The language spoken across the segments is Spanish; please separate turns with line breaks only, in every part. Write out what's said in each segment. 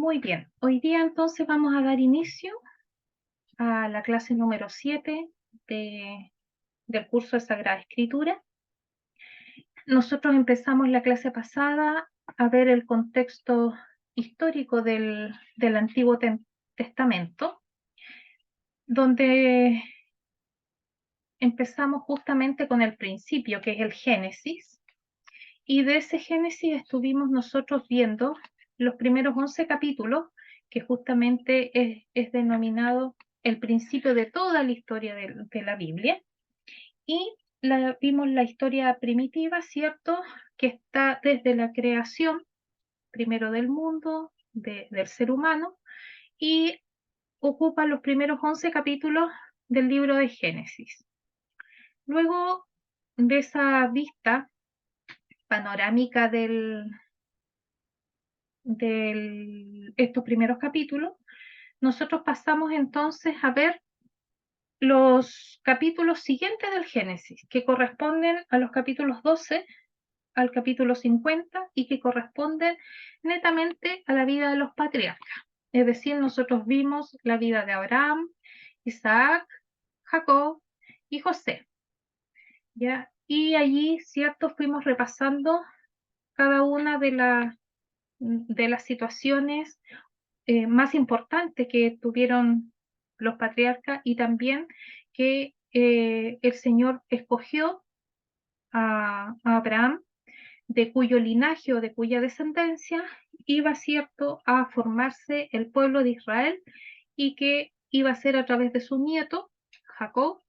Muy bien, hoy día entonces vamos a dar inicio a la clase número 7 del curso de Sagrada Escritura. Nosotros empezamos la clase pasada a ver el contexto histórico del Antiguo Testamento, donde empezamos justamente con el principio, que es el Génesis, y de ese Génesis estuvimos nosotros viendo los primeros 11 capítulos, que justamente es denominado el principio de toda la historia de la Biblia, y vimos la historia primitiva, ¿cierto? Que está desde la creación, primero del mundo, del ser humano, y ocupa los primeros 11 capítulos del libro de Génesis. Luego de esa vista panorámica estos primeros capítulos, nosotros pasamos entonces a ver los capítulos siguientes del Génesis, que corresponden a los capítulos 12 al capítulo 50 y que corresponden netamente a la vida de los patriarcas. Es decir, nosotros vimos la vida de Abraham, Isaac, Jacob y José, ¿ya? Y allí, ¿cierto?, fuimos repasando cada una de las situaciones más importantes que tuvieron los patriarcas y también que el Señor escogió a Abraham, de cuyo linaje o de cuya descendencia iba, cierto, a formarse el pueblo de Israel y que iba a ser a través de su nieto, Jacob,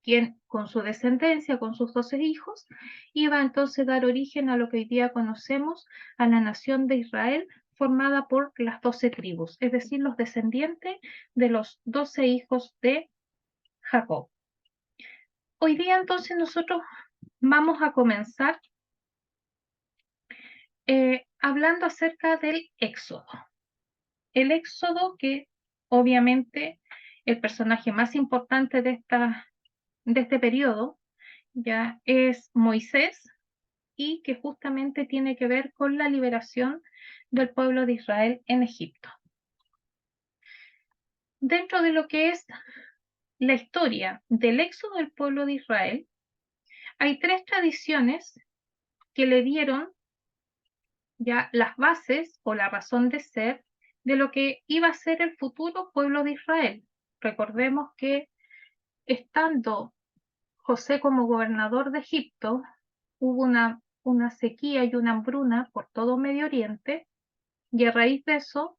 quien con su descendencia, con sus 12 hijos, iba entonces a dar origen a lo que hoy día conocemos, a la nación de Israel, formada por las 12 tribus, es decir, los descendientes de los 12 hijos de Jacob. Hoy día entonces nosotros vamos a comenzar hablando acerca del Éxodo. El Éxodo, que obviamente el personaje más importante de este periodo ya es Moisés, y que justamente tiene que ver con la liberación del pueblo de Israel en Egipto. Dentro de lo que es la historia del éxodo del pueblo de Israel, hay tres tradiciones que le dieron ya las bases o la razón de ser de lo que iba a ser el futuro pueblo de Israel. Recordemos que estando José como gobernador de Egipto, hubo una sequía y una hambruna por todo Medio Oriente, y a raíz de eso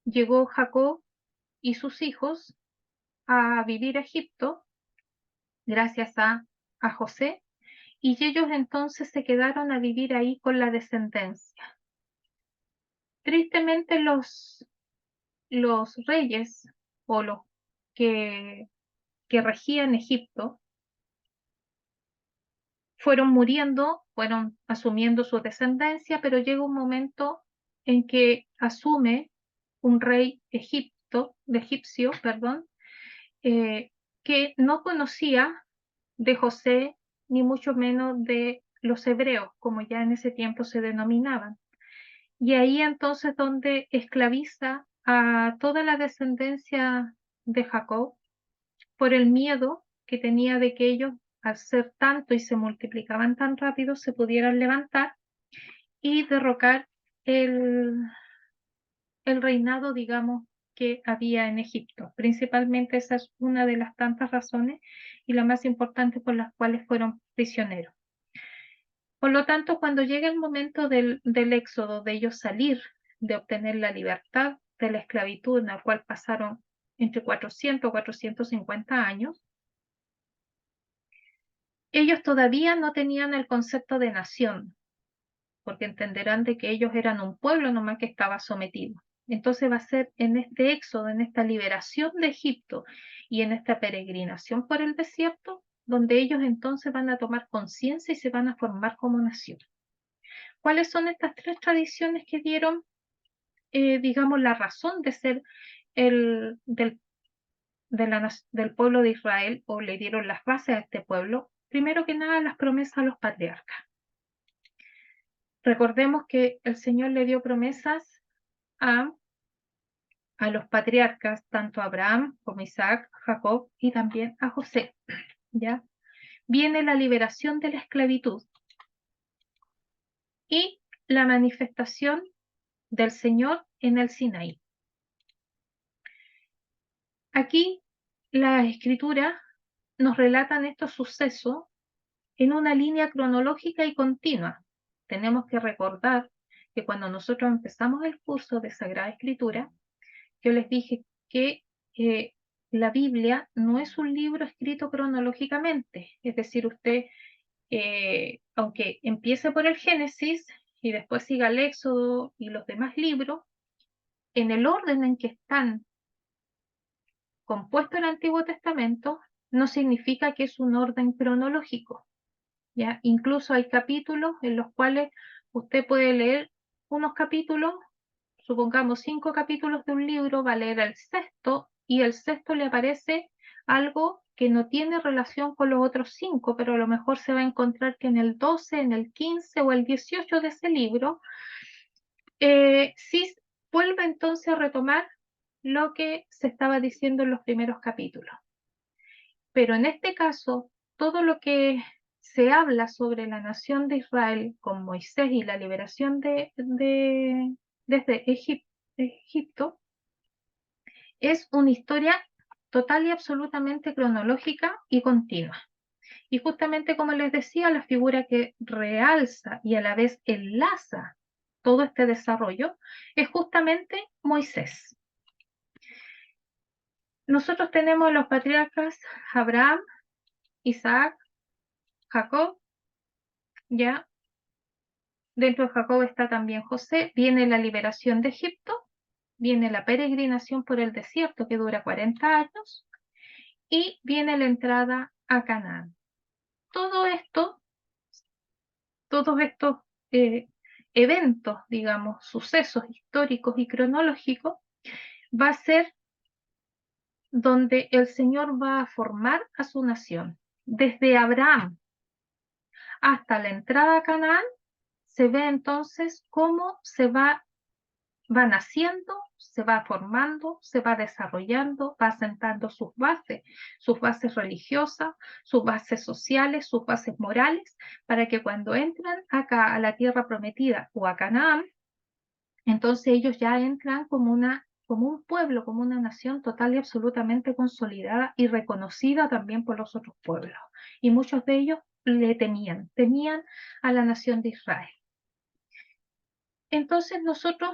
llegó Jacob y sus hijos a vivir a Egipto gracias a José, y ellos entonces se quedaron a vivir ahí con la descendencia. Tristemente los reyes o los que, que regían Egipto fueron muriendo, fueron asumiendo su descendencia, pero llega un momento en que asume un rey egipcio, perdón, que no conocía de José, ni mucho menos de los hebreos, como ya en ese tiempo se denominaban. Y ahí entonces donde esclaviza a toda la descendencia de Jacob por el miedo que tenía de que ellos, al ser tanto y se multiplicaban tan rápido, se pudieran levantar y derrocar el, el reinado, digamos, que había en Egipto. Principalmente esa es una de las tantas razones y la más importante por las cuales fueron prisioneros. Por lo tanto, cuando llega el momento del éxodo, de ellos salir, de obtener la libertad de la esclavitud, en la cual pasaron entre 400 y 450 años, ellos todavía no tenían el concepto de nación, porque entenderán de que ellos eran un pueblo nomás que estaba sometido. Entonces va a ser en este éxodo, en esta liberación de Egipto y en esta peregrinación por el desierto, donde ellos entonces van a tomar conciencia y se van a formar como nación. ¿Cuáles son estas tres tradiciones que dieron, digamos, la razón de ser del pueblo de Israel, o le dieron las bases a este pueblo? Primero que nada, las promesas a los patriarcas. Recordemos que el Señor le dio promesas a los patriarcas, tanto a Abraham como Isaac, Jacob y también a José, ¿ya? Viene la liberación de la esclavitud y la manifestación del Señor en el Sinaí. Aquí las escrituras nos relatan estos sucesos en una línea cronológica y continua. Tenemos que recordar que cuando nosotros empezamos el curso de Sagrada Escritura, yo les dije que la Biblia no es un libro escrito cronológicamente, es decir, usted, aunque empiece por el Génesis y después siga el Éxodo y los demás libros, en el orden en que están compuestos el Antiguo Testamento, no significa que es un orden cronológico, ¿ya? Incluso hay capítulos en los cuales usted puede leer unos capítulos, supongamos 5 capítulos de un libro, va a leer el sexto y el sexto le aparece algo que no tiene relación con los otros 5, pero a lo mejor se va a encontrar que en el 12, en el 15 o el 18 de ese libro, sí vuelve entonces a retomar lo que se estaba diciendo en los primeros capítulos. Pero en este caso, todo lo que se habla sobre la nación de Israel con Moisés y la liberación desde Egipto es una historia total y absolutamente cronológica y continua. Y justamente como les decía, la figura que realza y a la vez enlaza todo este desarrollo es justamente Moisés. Nosotros tenemos los patriarcas Abraham, Isaac, Jacob, ya dentro de Jacob está también José, viene la liberación de Egipto, viene la peregrinación por el desierto que dura 40 años y viene la entrada a Canaán. Todo esto, todos estos eventos, digamos, sucesos históricos y cronológicos, va a ser donde el Señor va a formar a su nación. Desde Abraham hasta la entrada a Canaán, se ve entonces cómo va naciendo, se va formando, se va desarrollando, va asentando sus bases religiosas, sus bases sociales, sus bases morales, para que cuando entran acá a la tierra prometida o a Canaán, entonces ellos ya entran como un pueblo, como una nación total y absolutamente consolidada y reconocida también por los otros pueblos. Y muchos de ellos le temían a la nación de Israel. Entonces nosotros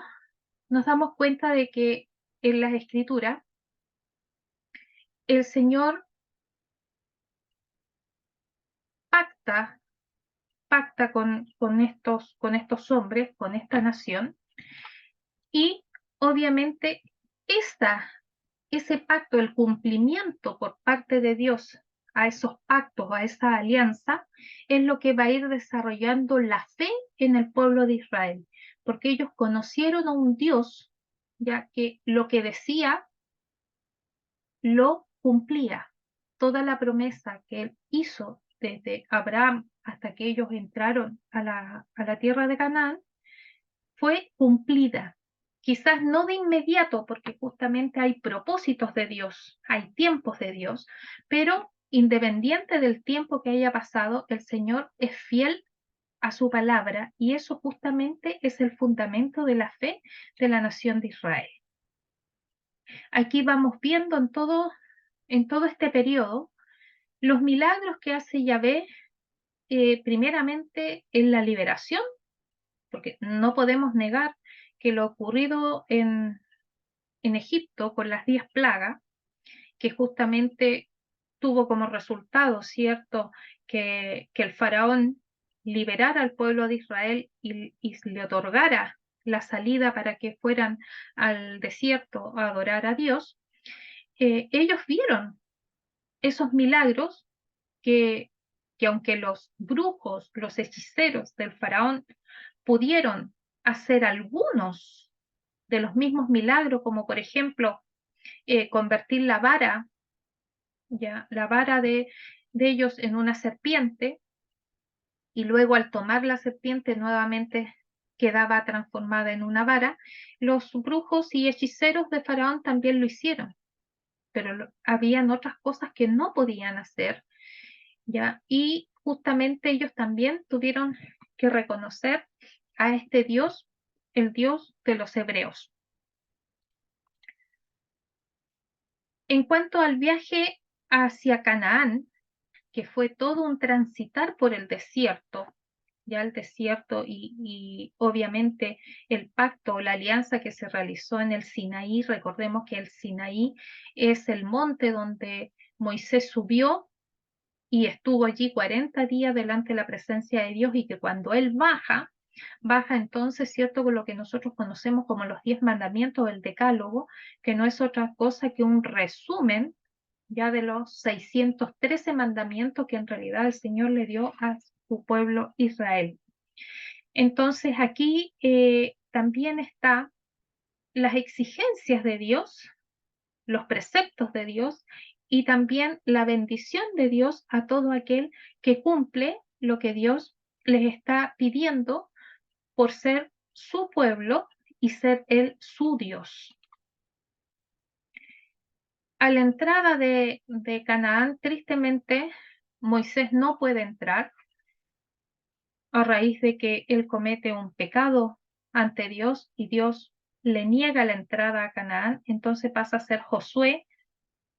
nos damos cuenta de que en las escrituras el Señor pacta, pacta con estos hombres, con esta nación, y obviamente ese pacto, el cumplimiento por parte de Dios a esos pactos, a esa alianza, es lo que va a ir desarrollando la fe en el pueblo de Israel, porque ellos conocieron a un Dios, ya que lo que decía lo cumplía. Toda la promesa que él hizo desde Abraham hasta que ellos entraron a la tierra de Canaán fue cumplida. Quizás no de inmediato, porque justamente hay propósitos de Dios, hay tiempos de Dios, pero independiente del tiempo que haya pasado, el Señor es fiel a su palabra y eso justamente es el fundamento de la fe de la nación de Israel. Aquí vamos viendo en todo este periodo los milagros que hace Yahvé, primeramente en la liberación, porque no podemos negar que lo ocurrido en Egipto con las 10 plagas, que justamente tuvo como resultado, ¿cierto?, que el faraón liberara al pueblo de Israel y le otorgara la salida para que fueran al desierto a adorar a Dios, ellos vieron esos milagros que, que aunque los brujos, los hechiceros del faraón pudieron hacer algunos de los mismos milagros, como por ejemplo convertir la vara de ellos en una serpiente, y luego al tomar la serpiente nuevamente quedaba transformada en una vara, los brujos y hechiceros de Faraón también lo hicieron, pero habían otras cosas que no podían hacer, ¿ya? Y justamente ellos también tuvieron que reconocer a este Dios, el Dios de los hebreos. En cuanto al viaje hacia Canaán, que fue todo un transitar por el desierto, ya el desierto y obviamente el pacto, la alianza que se realizó en el Sinaí. Recordemos que el Sinaí es el monte donde Moisés subió y estuvo allí 40 días delante de la presencia de Dios, y que cuando él baja, baja entonces, ¿cierto?, con lo que nosotros conocemos como los 10 mandamientos del Decálogo, que no es otra cosa que un resumen ya de los 613 mandamientos que en realidad el Señor le dio a su pueblo Israel. Entonces aquí también están las exigencias de Dios, los preceptos de Dios y también la bendición de Dios a todo aquel que cumple lo que Dios les está pidiendo por ser su pueblo y ser Él su Dios. A la entrada de Canaán, tristemente, Moisés no puede entrar a raíz de que él comete un pecado ante Dios y Dios le niega la entrada a Canaán. Entonces pasa a ser Josué,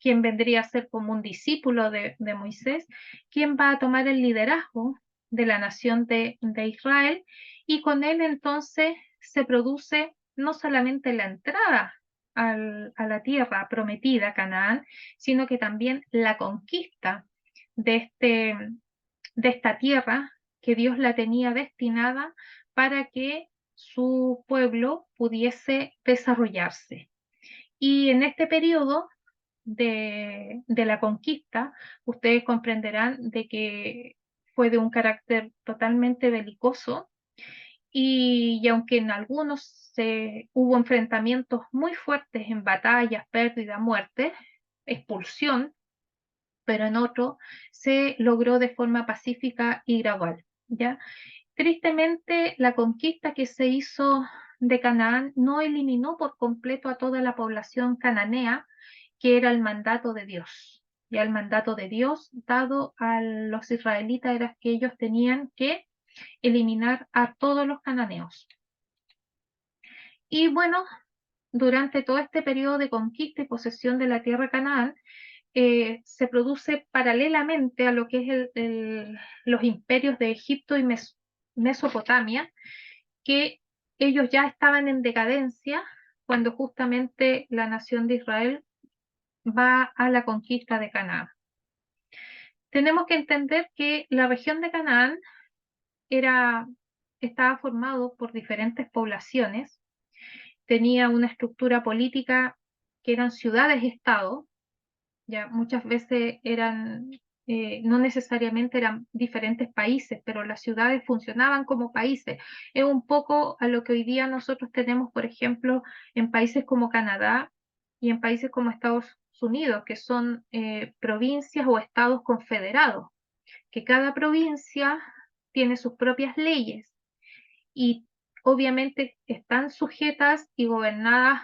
quien vendría a ser como un discípulo de Moisés, quien va a tomar el liderazgo de la nación de Israel, y con él entonces se produce no solamente la entrada a la tierra prometida, Canaán, sino que también la conquista de, de esta tierra que Dios la tenía destinada para que su pueblo pudiese desarrollarse. Y en este periodo de la conquista, ustedes comprenderán de que fue de un carácter totalmente belicoso, y aunque en algunos hubo enfrentamientos muy fuertes en batallas, pérdida, muerte, expulsión, pero en otro se logró de forma pacífica y gradual, ¿ya? Tristemente, la conquista que se hizo de Canaán no eliminó por completo a toda la población cananea, que era el mandato de Dios. Ya el mandato de Dios dado a los israelitas era que ellos tenían que eliminar a todos los cananeos. Y bueno, durante todo este periodo de conquista y posesión de la tierra de Canaán, se produce paralelamente a lo que es los imperios de Egipto y Mesopotamia, que ellos ya estaban en decadencia cuando justamente la nación de Israel va a la conquista de Canaán. Tenemos que entender que la región de Canaán estaba formado por diferentes poblaciones, tenía una estructura política que eran ciudades-estado, ya muchas veces eran, no necesariamente eran diferentes países, pero las ciudades funcionaban como países. Es un poco a lo que hoy día nosotros tenemos, por ejemplo, en países como Canadá y en países como Estados Unidos, que son provincias o estados confederados, que cada provincia tiene sus propias leyes y obviamente están sujetas y gobernadas,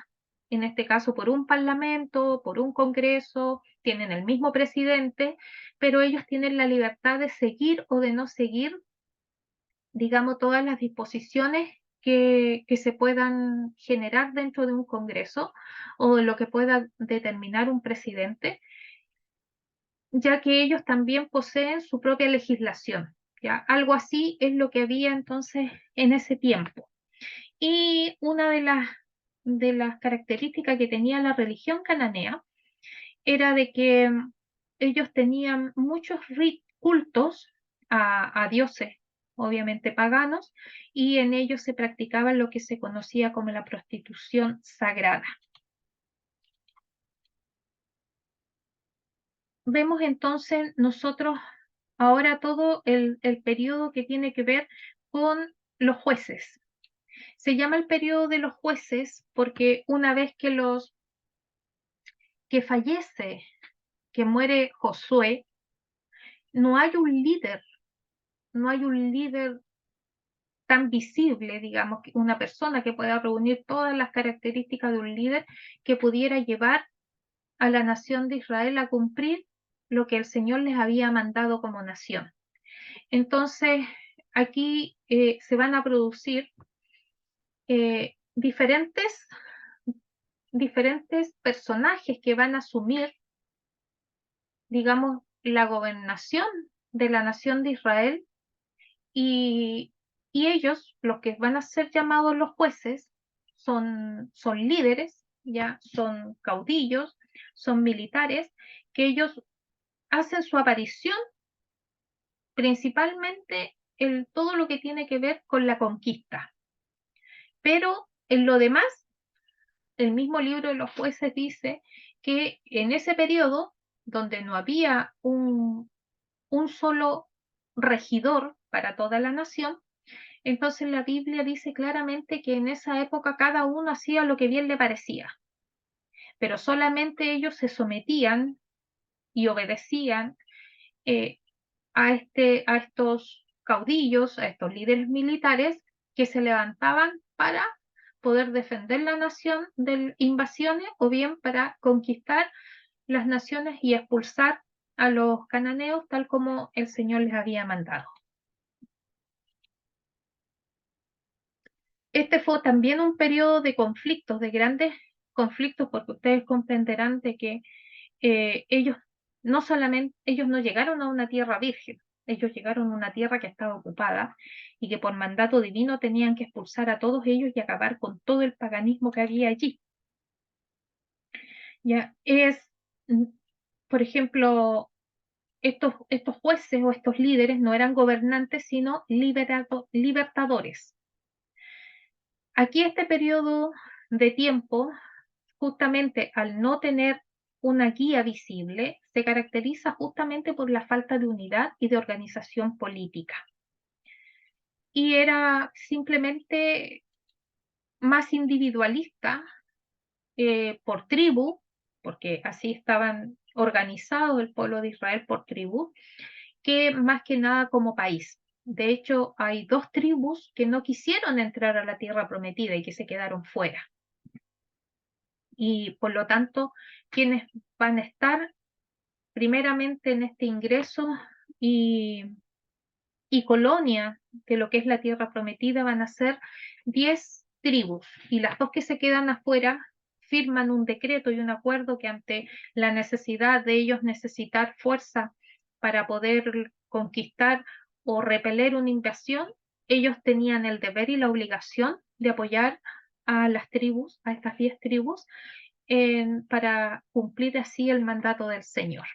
en este caso, por un parlamento, por un congreso, tienen el mismo presidente, pero ellos tienen la libertad de seguir o de no seguir, digamos, todas las disposiciones que se puedan generar dentro de un congreso o de lo que pueda determinar un presidente, ya que ellos también poseen su propia legislación. ¿Ya? Algo así es lo que había entonces en ese tiempo. Y una de las características que tenía la religión cananea era de que ellos tenían muchos cultos a dioses, obviamente paganos, y en ellos se practicaba lo que se conocía como la prostitución sagrada. Vemos entonces nosotros ahora todo el periodo que tiene que ver con los jueces. Se llama el periodo de los jueces porque una vez que fallece, que muere Josué, no hay un líder, no hay un líder tan visible, digamos, que una persona que pueda reunir todas las características de un líder que pudiera llevar a la nación de Israel a cumplir lo que el Señor les había mandado como nación. Entonces, aquí se van a producir diferentes personajes que van a asumir, digamos, la gobernación de la nación de Israel y, ellos, los que van a ser llamados los jueces, son líderes, ya son caudillos, son militares, que ellos hacen su aparición principalmente en todo lo que tiene que ver con la conquista. Pero en lo demás, el mismo libro de los jueces dice que en ese periodo, donde no había un solo regidor para toda la nación, entonces la Biblia dice claramente que en esa época cada uno hacía lo que bien le parecía, pero solamente ellos se sometían y obedecían eh, a estos caudillos, a estos líderes militares que se levantaban para poder defender la nación de invasiones o bien para conquistar las naciones y expulsar a los cananeos tal como el Señor les había mandado. Este fue también un periodo de conflictos, de grandes conflictos, porque ustedes comprenderán de que ellos ellos no llegaron a una tierra virgen, ellos llegaron a una tierra que estaba ocupada y que por mandato divino tenían que expulsar a todos ellos y acabar con todo el paganismo que había allí. Ya es, por ejemplo, estos jueces o estos líderes no eran gobernantes, sino libertadores. Aquí este periodo de tiempo, justamente al no tener una guía visible, se caracteriza justamente por la falta de unidad y de organización política. Y era simplemente más individualista por tribu, porque así estaban organizados el pueblo de Israel por tribu, que más que nada como país. De hecho, hay 2 tribus que no quisieron entrar a la tierra prometida y que se quedaron fuera. Y por lo tanto, quienes van a estar primeramente en este ingreso y, colonia de lo que es la tierra prometida van a ser 10 tribus y las 2 que se quedan afuera firman un decreto y un acuerdo que ante la necesidad de ellos necesitar fuerza para poder conquistar o repeler una invasión, ellos tenían el deber y la obligación de apoyar a las tribus, a estas 10 tribus, para cumplir así el mandato del Señor.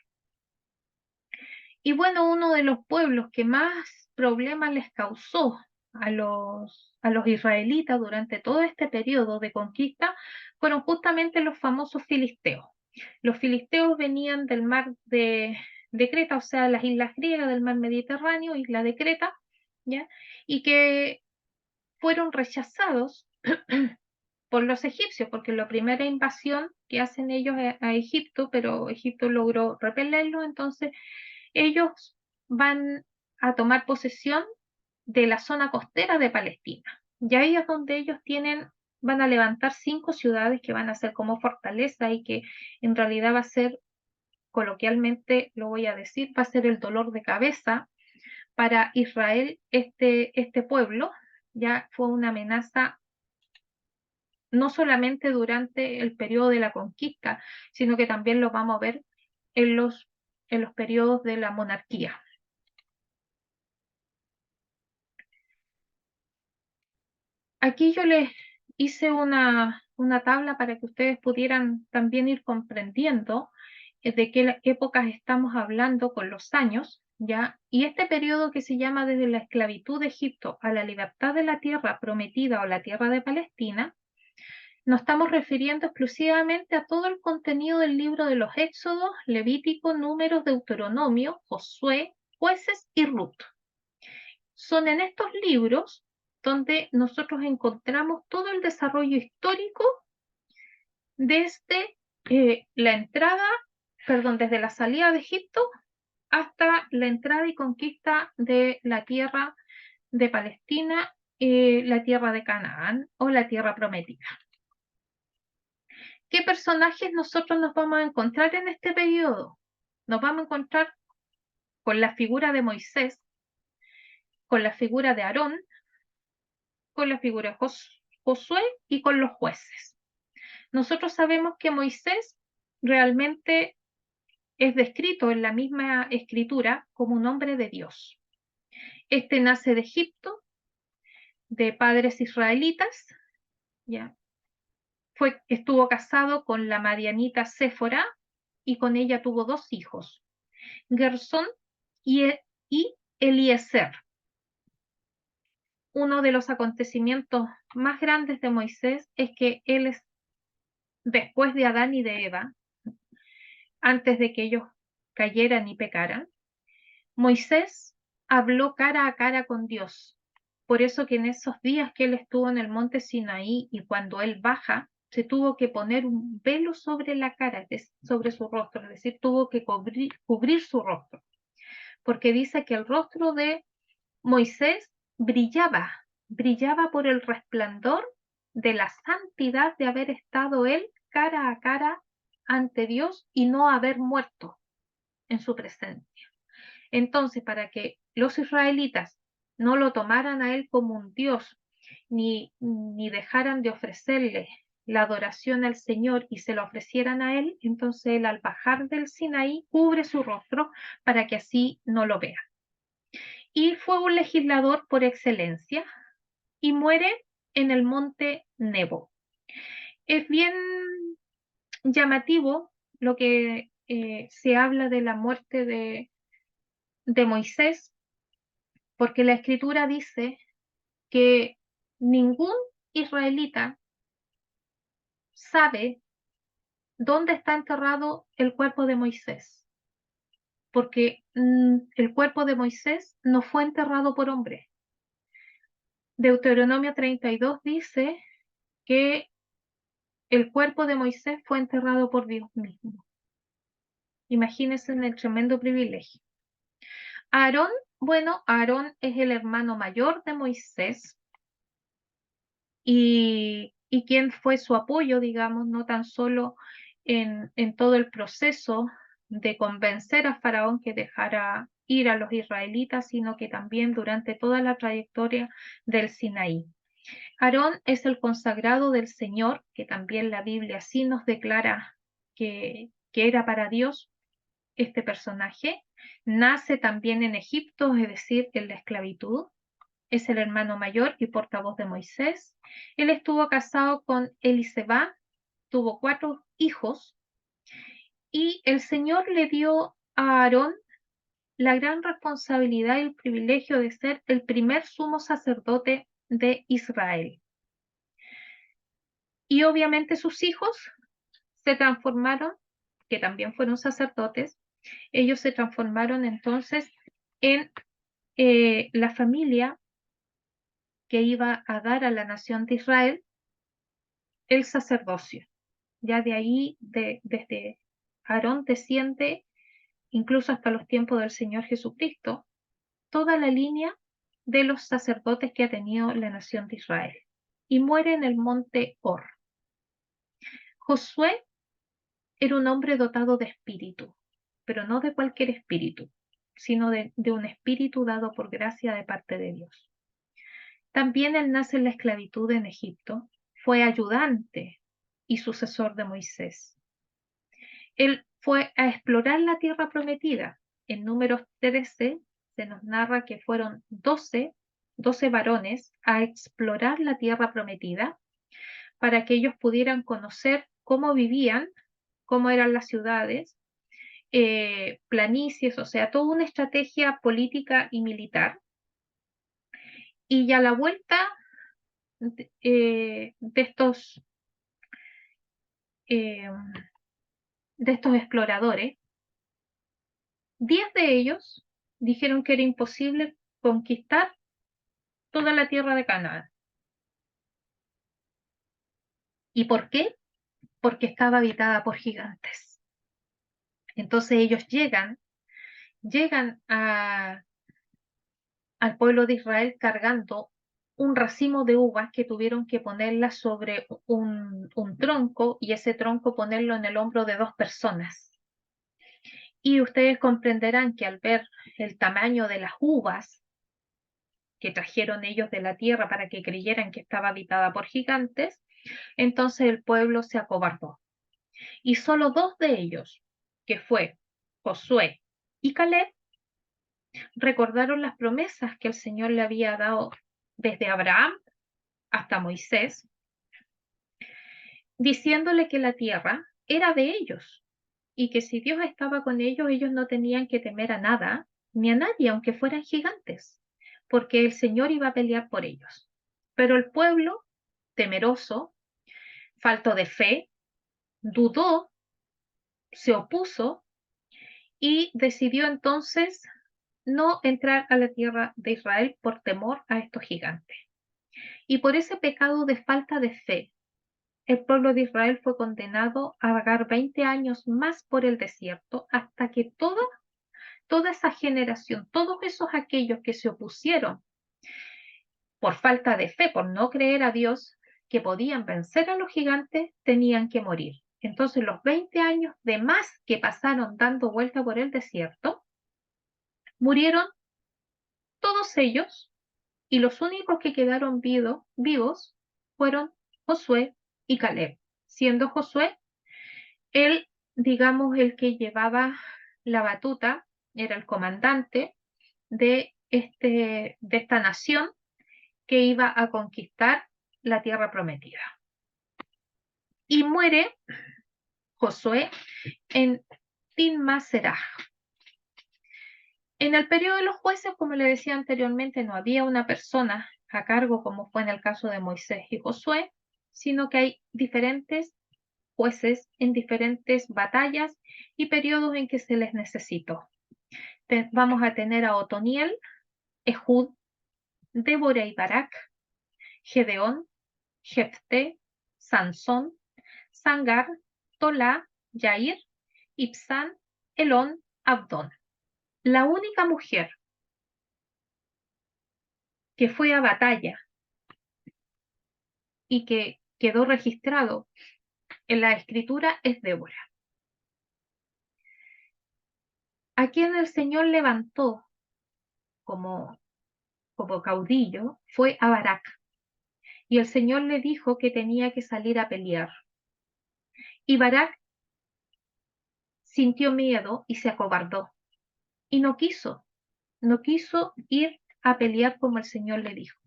Y bueno, uno de los pueblos que más problemas les causó a los israelitas durante todo este periodo de conquista fueron justamente los famosos filisteos. Los filisteos venían del mar de Creta, o sea, las islas griegas del mar Mediterráneo, isla de Creta, ¿ya? Y que fueron rechazados por los egipcios, porque la primera invasión que hacen ellos a Egipto, pero Egipto logró repelerlo, entonces ellos van a tomar posesión de la zona costera de Palestina. Y ahí es donde ellos van a levantar 5 ciudades que van a ser como fortaleza y que en realidad va a ser, coloquialmente lo voy a decir, va a ser el dolor de cabeza para Israel, este pueblo. Ya fue una amenaza no solamente durante el periodo de la conquista, sino que también lo vamos a ver en los periodos de la monarquía. Aquí yo les hice una tabla para que ustedes pudieran también ir comprendiendo de qué épocas estamos hablando con los años, ¿ya? Y este periodo que se llama desde la esclavitud de Egipto a la libertad de la tierra prometida o la tierra de Palestina, nos estamos refiriendo exclusivamente a todo el contenido del libro de los Éxodos, Levítico, Números, Deuteronomio, Josué, Jueces y Ruth. Son en estos libros donde nosotros encontramos todo el desarrollo histórico desde la entrada, perdón, desde la salida de Egipto hasta la entrada y conquista de la tierra de Palestina la tierra de Canaán o la tierra prometida. ¿Qué personajes nosotros nos vamos a encontrar en este periodo? Nos vamos a encontrar con la figura de Moisés, con la figura de Aarón, con la figura de Josué y con los jueces. Nosotros sabemos que Moisés realmente es descrito en la misma escritura como un hombre de Dios. Este nace de Egipto, de padres israelitas, ¿ya? Estuvo casado con la madianita Séfora y con ella tuvo dos hijos, Gersón y Eliezer. Uno de los acontecimientos más grandes de Moisés es que él es, después de Adán y de Eva, antes de que ellos cayeran y pecaran, Moisés habló cara a cara con Dios. Por eso que en esos días que él estuvo en el monte Sinaí y cuando él baja, se tuvo que poner un velo sobre la cara, sobre su rostro, es decir, tuvo que cubrir su rostro, porque dice que el rostro de Moisés brillaba por el resplandor de la santidad de haber estado él cara a cara ante Dios y no haber muerto en su presencia. Entonces, para que los israelitas no lo tomaran a él como un Dios, ni dejaran de ofrecerle la adoración al Señor y se lo ofrecieran a él, entonces él al bajar del Sinaí cubre su rostro para que así no lo vean. Y fue un legislador por excelencia y muere en el monte Nebo. Es bien llamativo lo que se habla de la muerte de Moisés, porque la escritura dice que ningún israelita sabe dónde está enterrado el cuerpo de Moisés, porque el cuerpo de Moisés no fue enterrado por hombre. Deuteronomio 32 dice que el cuerpo de Moisés fue enterrado por Dios mismo. Imagínense el tremendo privilegio. Aarón, bueno, Aarón es el hermano mayor de Moisés y quien fue su apoyo, digamos, no tan solo en todo el proceso de convencer a Faraón que dejara ir a los israelitas, sino que también durante toda la trayectoria del Sinaí. Aarón es el consagrado del Señor, que también la Biblia así nos declara que era para Dios este personaje. Nace también en Egipto, es decir, en la esclavitud. Es el hermano mayor y portavoz de Moisés. Él estuvo casado con Eliseba, tuvo 4 hijos y el Señor le dio a Aarón la gran responsabilidad y el privilegio de ser el primer sumo sacerdote de Israel. Y obviamente sus hijos se transformaron, que también fueron sacerdotes, ellos se transformaron entonces en la familia que iba a dar a la nación de Israel el sacerdocio. Ya de ahí, desde Aarón desciende, incluso hasta los tiempos del Señor Jesucristo, toda la línea de los sacerdotes que ha tenido la nación de Israel. Y muere en el monte Hor. Josué era un hombre dotado de espíritu, pero no de cualquier espíritu, sino de un espíritu dado por gracia de parte de Dios. También él nace en la esclavitud en Egipto, fue ayudante y sucesor de Moisés. Él fue a explorar la tierra prometida. En Números 13 se nos narra que fueron 12 varones a explorar la tierra prometida para que ellos pudieran conocer cómo vivían, cómo eran las ciudades, planicies, o sea, toda una estrategia política y militar. Y ya a la vuelta de eh, estos exploradores, 10 de ellos dijeron que era imposible conquistar toda la tierra de Canaán. ¿Y por qué? Porque estaba habitada por gigantes. Entonces ellos llegan al pueblo de Israel cargando un racimo de uvas que tuvieron que ponerlas sobre un tronco y ese tronco ponerlo en el hombro de 2 personas. Y ustedes comprenderán que al ver el tamaño de las uvas que trajeron ellos de la tierra para que creyeran que estaba habitada por gigantes, entonces el pueblo se acobardó. Y solo 2 de ellos, que fue Josué y Caleb, recordaron las promesas que el Señor le había dado desde Abraham hasta Moisés, diciéndole que la tierra era de ellos y que si Dios estaba con ellos, ellos no tenían que temer a nada ni a nadie, aunque fueran gigantes, porque el Señor iba a pelear por ellos. Pero el pueblo, temeroso, falto de fe, dudó, se opuso y decidió entonces no entrar a la tierra de Israel por temor a estos gigantes. Y por ese pecado de falta de fe, el pueblo de Israel fue condenado a vagar 20 años más por el desierto hasta que toda esa generación, todos esos aquellos que se opusieron por falta de fe, por no creer a Dios, que podían vencer a los gigantes, tenían que morir. Entonces los 20 años de más que pasaron dando vuelta por el desierto, murieron todos ellos y los únicos que quedaron vivos fueron Josué y Caleb, siendo Josué él, digamos, el que llevaba la batuta, era el comandante de esta nación que iba a conquistar la tierra prometida. Y muere Josué en Timnath-Serah. En el periodo de los jueces, como le decía anteriormente, no había una persona a cargo como fue en el caso de Moisés y Josué, sino que hay diferentes jueces en diferentes batallas y periodos en que se les necesitó. Vamos a tener a Otoniel, Ehud, Débora y Barak, Gedeón, Jefté, Sansón, Sangar, Tolá, Yair, Ibsán, Elón, Abdón. La única mujer que fue a batalla y que quedó registrado en la escritura es Débora, a quien el Señor levantó como, como caudillo, fue a Barak. Y el Señor le dijo que tenía que salir a pelear. Y Barak sintió miedo y se acobardó. Y no quiso ir a pelear como el Señor le dijo.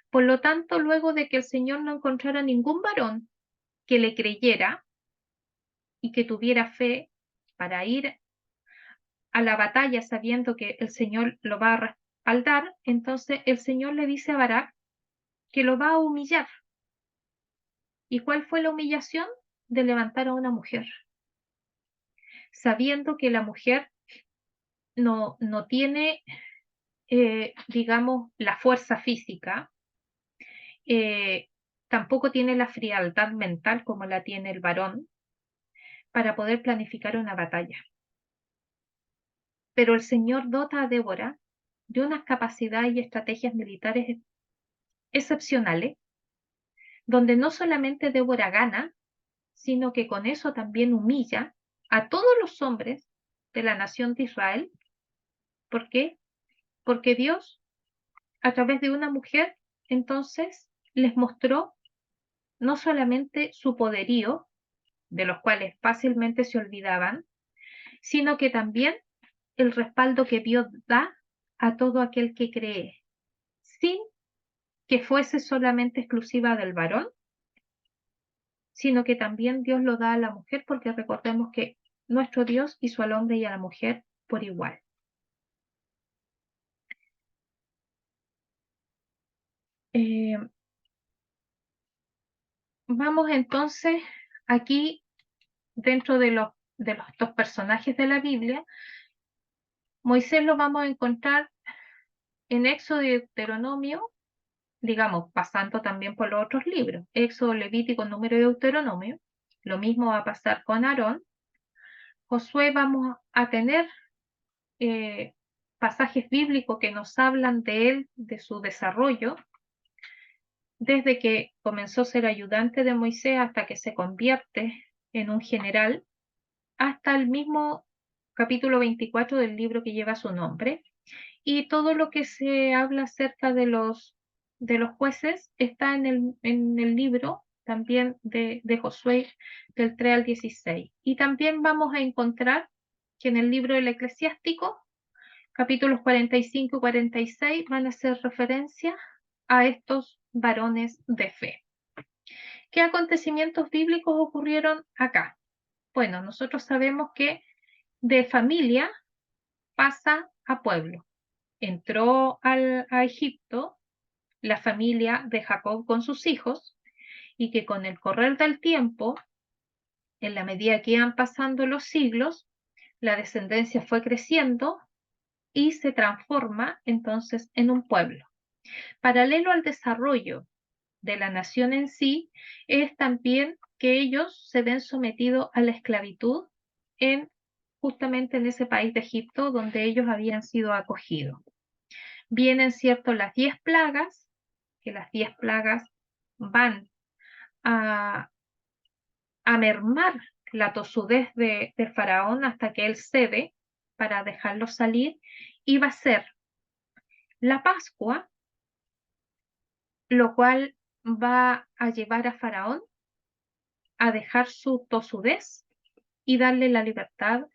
Por lo tanto, luego de que el Señor no encontrara ningún varón que le creyera y que tuviera fe para ir a la batalla sabiendo que el Señor lo va a respaldar, entonces el Señor le dice a Barak que lo va a humillar. ¿Y cuál fue la humillación? De levantar a una mujer, sabiendo que la mujer no tiene, digamos, la fuerza física, eh, tampoco tiene la frialdad mental como la tiene el varón para poder planificar una batalla. Pero el Señor dota a Débora de unas capacidades y estrategias militares excepcionales, donde no solamente Débora gana, sino que con eso también humilla a todos los hombres de la nación de Israel. ¿Por qué? Porque Dios, a través de una mujer, entonces les mostró no solamente su poderío, de los cuales fácilmente se olvidaban, sino que también el respaldo que Dios da a todo aquel que cree, sin que fuese solamente exclusiva del varón, sino que también Dios lo da a la mujer, porque recordemos que nuestro Dios hizo al hombre y a la mujer por igual. Vamos entonces aquí dentro de los dos personajes de la Biblia. Moisés lo vamos a encontrar en Éxodo y Deuteronomio, digamos, pasando también por los otros libros, Éxodo, Levítico, Número y Deuteronomio. Lo mismo va a pasar con Aarón. Josué vamos a tener pasajes bíblicos que nos hablan de él, de su desarrollo, desde que comenzó a ser ayudante de Moisés hasta que se convierte en un general, hasta el mismo capítulo 24 del libro que lleva su nombre. Y todo lo que se habla acerca de los jueces está en el libro también de Josué del 3 al 16. Y también vamos a encontrar que en el libro del Eclesiástico, capítulos 45 y 46 van a hacer referencia a estos varones de fe. ¿Qué acontecimientos bíblicos ocurrieron acá? Bueno, nosotros sabemos que de familia pasa a pueblo. Entró a Egipto la familia de Jacob con sus hijos y que con el correr del tiempo, en la medida que iban pasando los siglos, la descendencia fue creciendo y se transforma entonces en un pueblo. Paralelo al desarrollo de la nación en sí, es también que ellos se ven sometidos a la esclavitud en justamente en ese país de Egipto donde ellos habían sido acogidos. Vienen, cierto, las 10 plagas, que las 10 plagas van a, a mermar la tosudez del faraón hasta que él cede para dejarlo salir, y va a ser la Pascua, lo cual va a llevar a Faraón a dejar su tosudez y darle la libertad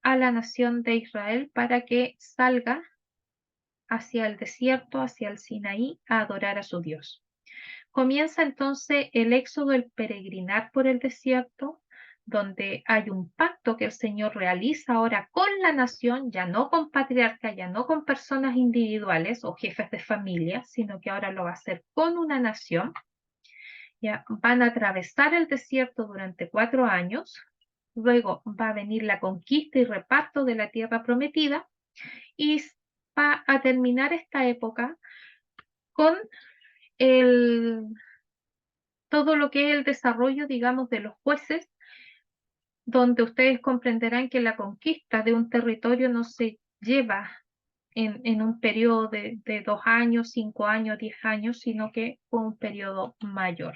a la nación de Israel para que salga hacia el desierto, hacia el Sinaí, a adorar a su Dios. Comienza entonces el éxodo, el peregrinar por el desierto, donde hay un pacto que el Señor realiza ahora con la nación, ya no con patriarcas, ya no con personas individuales o jefes de familia, sino que ahora lo va a hacer con una nación. Ya van a atravesar el desierto durante 4 años, luego va a venir la conquista y reparto de la tierra prometida, y va a terminar esta época con el, todo lo que es el desarrollo, digamos, de los jueces, donde ustedes comprenderán que la conquista de un territorio no se lleva en un periodo de 2 años, 5 años, 10 años, sino que fue un periodo mayor.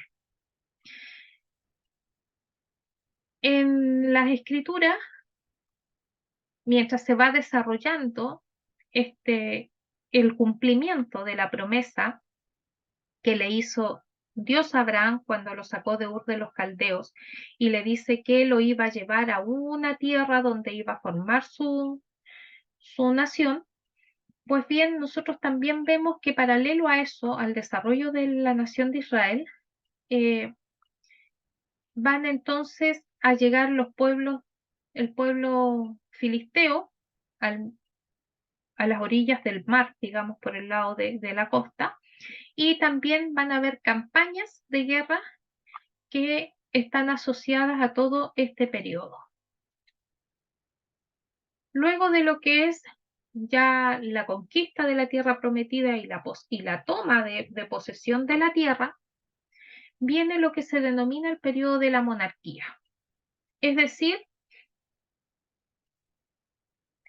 En las escrituras, mientras se va desarrollando el cumplimiento de la promesa que le hizo Dios a Abraham cuando lo sacó de Ur de los Caldeos y le dice que lo iba a llevar a una tierra donde iba a formar su nación, pues bien, nosotros también vemos que paralelo a eso, al desarrollo de la nación de Israel, eh, van entonces a llegar los pueblos, el pueblo filisteo, al, a las orillas del mar, digamos, por el lado de la costa, y también van a haber campañas de guerra que están asociadas a todo este periodo. Luego de lo que es ya la conquista de la tierra prometida y la toma de posesión de la tierra, viene lo que se denomina el periodo de la monarquía. Es decir,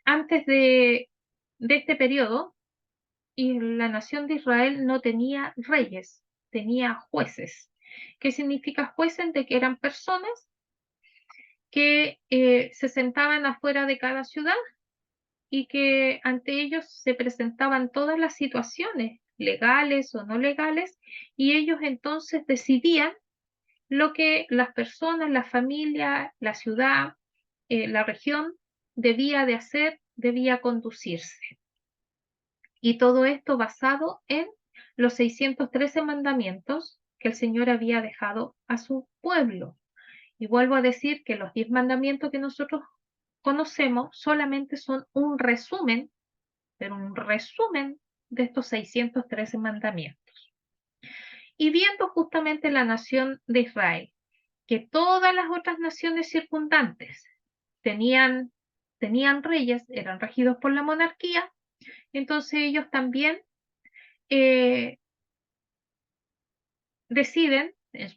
antes de este periodo, y la nación de Israel no tenía reyes, tenía jueces. ¿Qué significa jueces? De que eran personas que se sentaban afuera de cada ciudad y que ante ellos se presentaban todas las situaciones, legales o no legales, y ellos entonces decidían lo que las personas, la familia, la ciudad, la región debía de hacer, debía conducirse. Y todo esto basado en los 613 mandamientos que el Señor había dejado a su pueblo. Y vuelvo a decir que los 10 mandamientos que nosotros conocemos solamente son un resumen, pero un resumen de estos 613 mandamientos. Y viendo justamente la nación de Israel, que todas las otras naciones circundantes tenían, tenían reyes, eran regidos por la monarquía, entonces ellos también eh, deciden,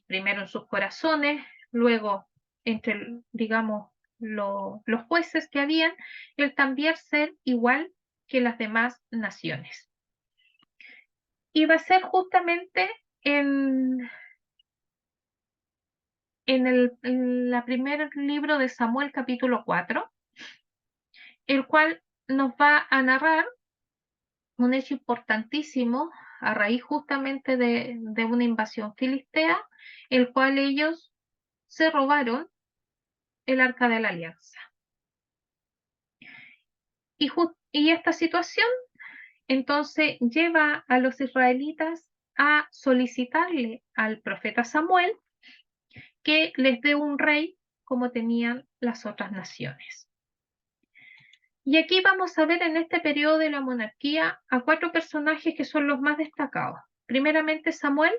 primero en sus corazones, luego entre, digamos, los jueces que habían, el también ser igual que las demás naciones. Y va a ser justamente en la primer libro de Samuel, capítulo 4, el cual nos va a narrar un hecho importantísimo a raíz justamente de una invasión filistea, el cual ellos se robaron el Arca de la Alianza. Y esta situación entonces lleva a los israelitas a solicitarle al profeta Samuel que les dé un rey como tenían las otras naciones. Y aquí vamos a ver en este periodo de la monarquía a 4 personajes que son los más destacados. Primeramente Samuel,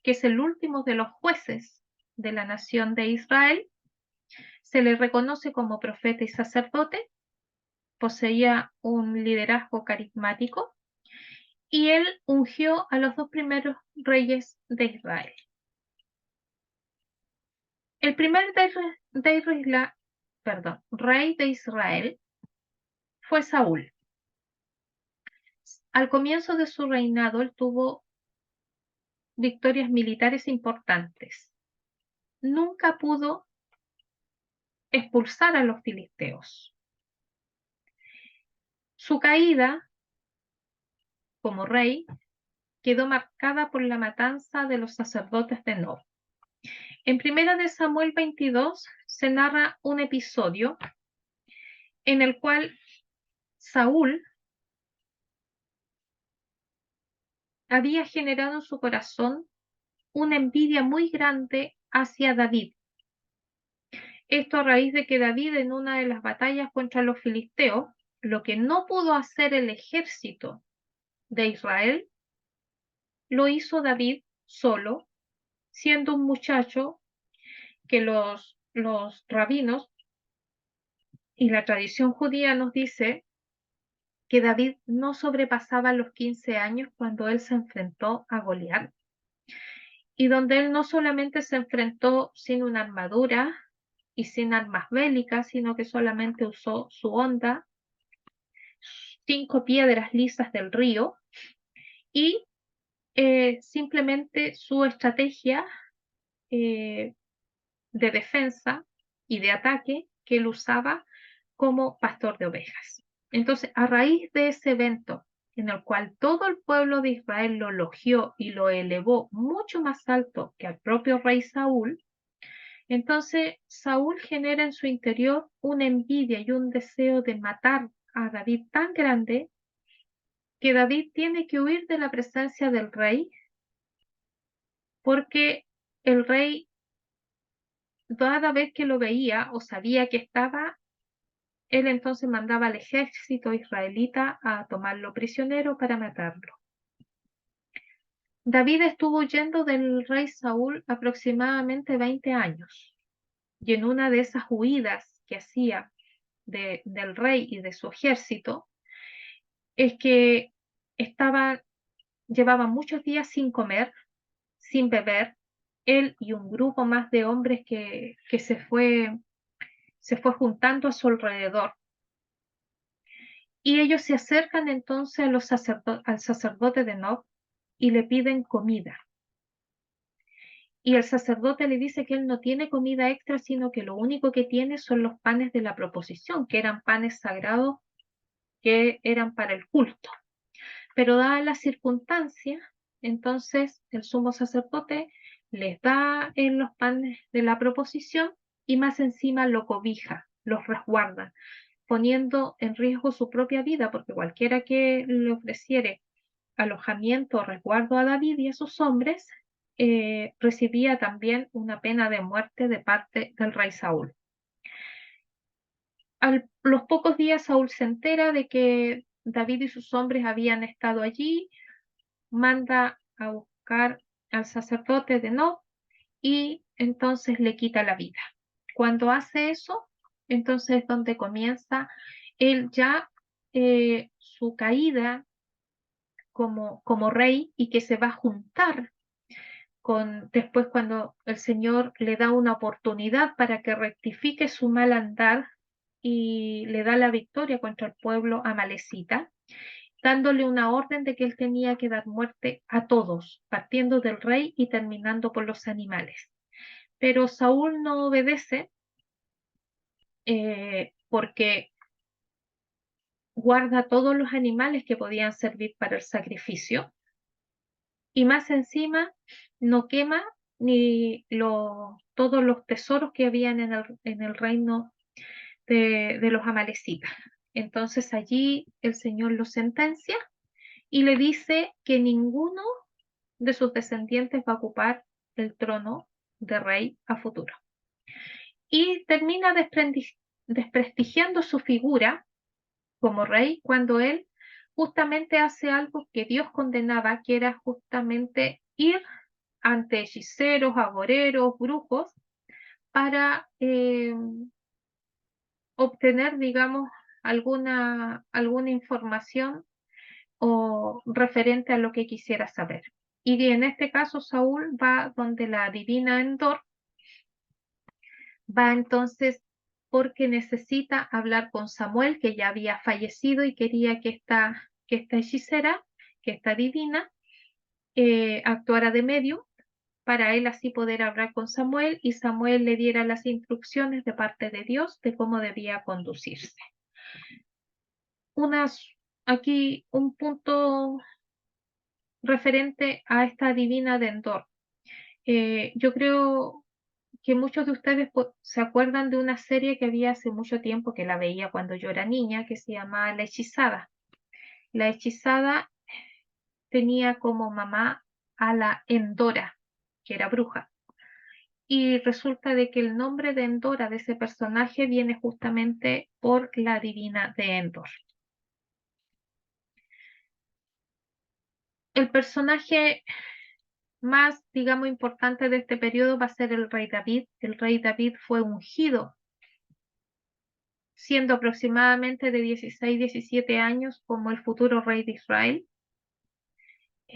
que es el último de los jueces de la nación de Israel. Se le reconoce como profeta y sacerdote, poseía un liderazgo carismático y él ungió a los 2 primeros reyes de Israel. El primer rey de Israel fue Saúl. Al comienzo de su reinado, él tuvo victorias militares importantes. Nunca pudo expulsar a los filisteos. Su caída como rey quedó marcada por la matanza de los sacerdotes de Nob. En 1 de Samuel 22 se narra un episodio en el cual Saúl había generado en su corazón una envidia muy grande hacia David. Esto a raíz de que David en una de las batallas contra los filisteos, lo que no pudo hacer el ejército de Israel, lo hizo David solo, siendo un muchacho que los rabinos y la tradición judía nos dice que David no sobrepasaba los 15 años cuando él se enfrentó a Goliat, y donde él no solamente se enfrentó sin una armadura y sin armas bélicas, sino que solamente usó su honda, 5 piedras lisas del río y simplemente su estrategia de defensa y de ataque que él usaba como pastor de ovejas. Entonces, a raíz de ese evento en el cual todo el pueblo de Israel lo elogió y lo elevó mucho más alto que al propio rey Saúl, entonces Saúl genera en su interior una envidia y un deseo de matar a David tan grande que David tiene que huir de la presencia del rey porque el rey cada vez que lo veía o sabía que estaba, él entonces mandaba al ejército israelita a tomarlo prisionero para matarlo. David estuvo huyendo del rey Saúl aproximadamente 20 años y en una de esas huidas que hacía del rey y de su ejército es que llevaba muchos días sin comer, sin beber, él y un grupo más de hombres que se fue juntando a su alrededor. Y ellos se acercan entonces al sacerdote de Nob y le piden comida. Y el sacerdote le dice que él no tiene comida extra, sino que lo único que tiene son los panes de la proposición, que eran panes sagrados que eran para el culto. Pero dada la circunstancia, entonces el sumo sacerdote les da en los panes de la proposición y más encima lo cobija, los resguarda, poniendo en riesgo su propia vida, porque cualquiera que le ofreciere alojamiento o resguardo a David y a sus hombres, recibía también una pena de muerte de parte del rey Saúl. A los pocos días Saúl se entera de que David y sus hombres habían estado allí, manda a buscar al sacerdote de Nob y entonces le quita la vida. Cuando hace eso, entonces es donde comienza él ya su caída como rey y que se va a juntar después cuando el Señor le da una oportunidad para que rectifique su mal andar y le da la victoria contra el pueblo amalecita. dándole una orden de que él tenía que dar muerte a todos, partiendo del rey y terminando por los animales. Pero Saúl no obedece porque guarda todos los animales que podían servir para el sacrificio y más encima no quema ni todos los tesoros que habían en el reino de los amalecitas. Entonces allí el Señor lo sentencia y le dice que ninguno de sus descendientes va a ocupar el trono de rey a futuro. Y termina desprestigiando su figura como rey cuando él justamente hace algo que Dios condenaba, que era justamente ir ante hechiceros, agoreros, brujos, para obtener, digamos, alguna información o referente a lo que quisiera saber. Y en este caso Saúl va donde la adivina Endor, va entonces porque necesita hablar con Samuel, que ya había fallecido y quería que esta hechicera, que esta divina, actuara de medio para él así poder hablar con Samuel y Samuel le diera las instrucciones de parte de Dios de cómo debía conducirse. Aquí un punto referente a esta divina de Endor. Yo creo que muchos de ustedes se acuerdan de una serie que había hace mucho tiempo que la veía cuando yo era niña, que se llamaba La Hechizada. La Hechizada tenía como mamá a la Endora, que era bruja. Y resulta de que el nombre de Endora, de ese personaje, viene justamente por la divina de Endor. El personaje más, digamos, importante de este periodo va a ser el rey David. El rey David fue ungido siendo aproximadamente de 16, 17 años como el futuro rey de Israel.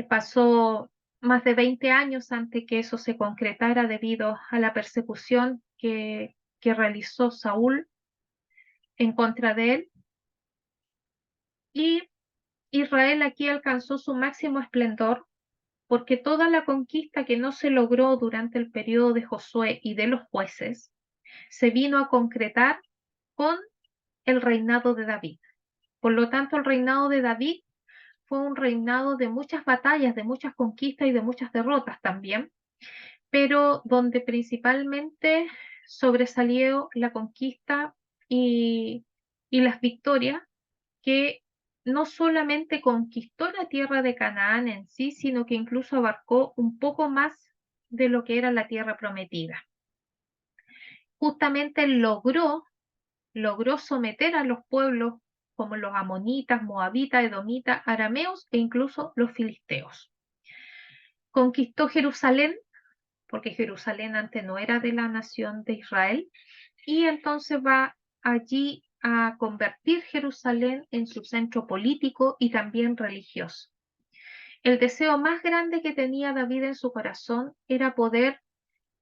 Pasó más de 20 años antes que eso se concretara debido a la persecución que realizó Saúl en contra de él. Y Israel aquí alcanzó su máximo esplendor porque toda la conquista que no se logró durante el periodo de Josué y de los jueces se vino a concretar con el reinado de David. Por lo tanto, el reinado de David fue un reinado de muchas batallas, de muchas conquistas y de muchas derrotas también, pero donde principalmente sobresalió la conquista y las victorias que no solamente conquistó la tierra de Canaán en sí, sino que incluso abarcó un poco más de lo que era la tierra prometida. Justamente logró someter a los pueblos como los amonitas, moabitas, edomitas, arameos e incluso los filisteos. Conquistó Jerusalén, porque Jerusalén antes no era de la nación de Israel, y entonces va allí a convertir Jerusalén en su centro político y también religioso. El deseo más grande que tenía David en su corazón era poder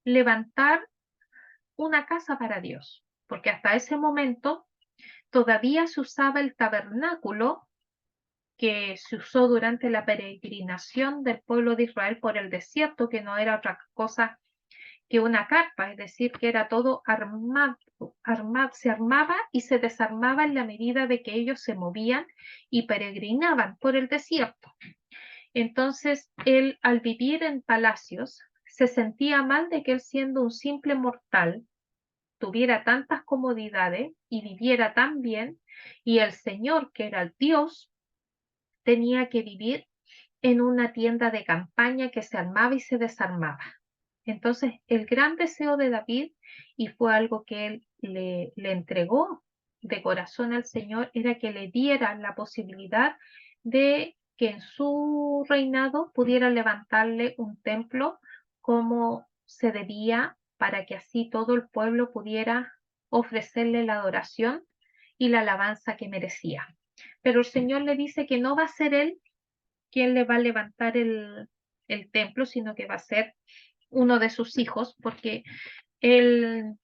levantar una casa para Dios, porque hasta ese momento todavía se usaba el tabernáculo que se usó durante la peregrinación del pueblo de Israel por el desierto, que no era otra cosa que una carpa, es decir, que era todo armado, se armaba y se desarmaba en la medida de que ellos se movían y peregrinaban por el desierto. Entonces, él, al vivir en palacios, se sentía mal de que él, siendo un simple mortal, tuviera tantas comodidades y viviera tan bien, y el Señor, que era el Dios, tenía que vivir en una tienda de campaña que se armaba y se desarmaba. Entonces, el gran deseo de David, y fue algo que él le entregó de corazón al Señor, era que le diera la posibilidad de que en su reinado pudiera levantarle un templo como se debía, para que así todo el pueblo pudiera ofrecerle la adoración y la alabanza que merecía. Pero el Señor le dice que no va a ser él quien le va a levantar el templo, sino que va a ser uno de sus hijos, porque él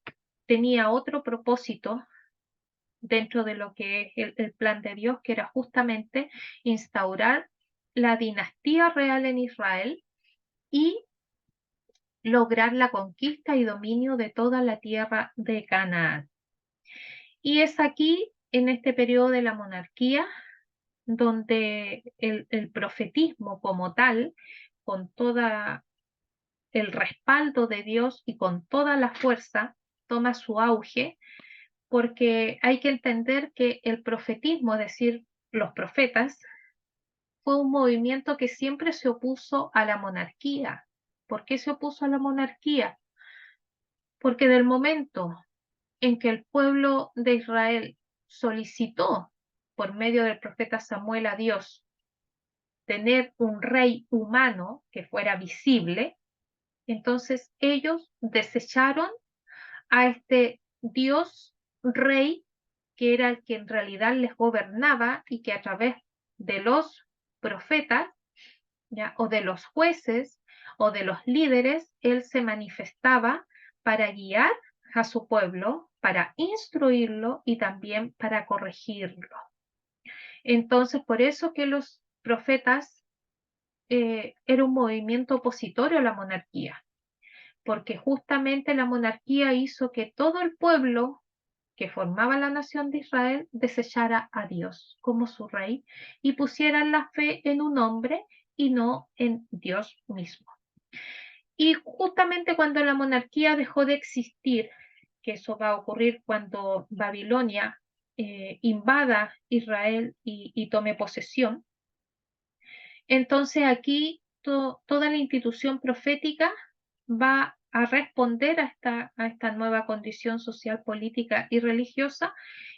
tenía otro propósito dentro de lo que es el plan de Dios, que era justamente instaurar la dinastía real en Israel y lograr la conquista y dominio de toda la tierra de Canaán. Y es aquí, en este periodo de la monarquía, donde el profetismo como tal, con todo el respaldo de Dios y con toda la fuerza, toma su auge, porque hay que entender que el profetismo, es decir, los profetas, fue un movimiento que siempre se opuso a la monarquía. ¿Por qué se opuso a la monarquía? Porque del momento en que el pueblo de Israel solicitó por medio del profeta Samuel a Dios tener un rey humano que fuera visible, entonces ellos desecharon a este Dios rey que era el que en realidad les gobernaba y que a través de los profetas, ¿ya? O de los jueces o de los líderes, él se manifestaba para guiar a su pueblo, para instruirlo y también para corregirlo. Entonces, por eso que los profetas era un movimiento opositorio a la monarquía, porque justamente la monarquía hizo que todo el pueblo que formaba la nación de Israel desechara a Dios como su rey y pusieran la fe en un hombre y no en Dios mismo. Y justamente cuando la monarquía dejó de existir, que eso va a ocurrir cuando Babilonia invada Israel y tome posesión, entonces aquí toda la institución profética va a responder a esta nueva condición social, política y religiosa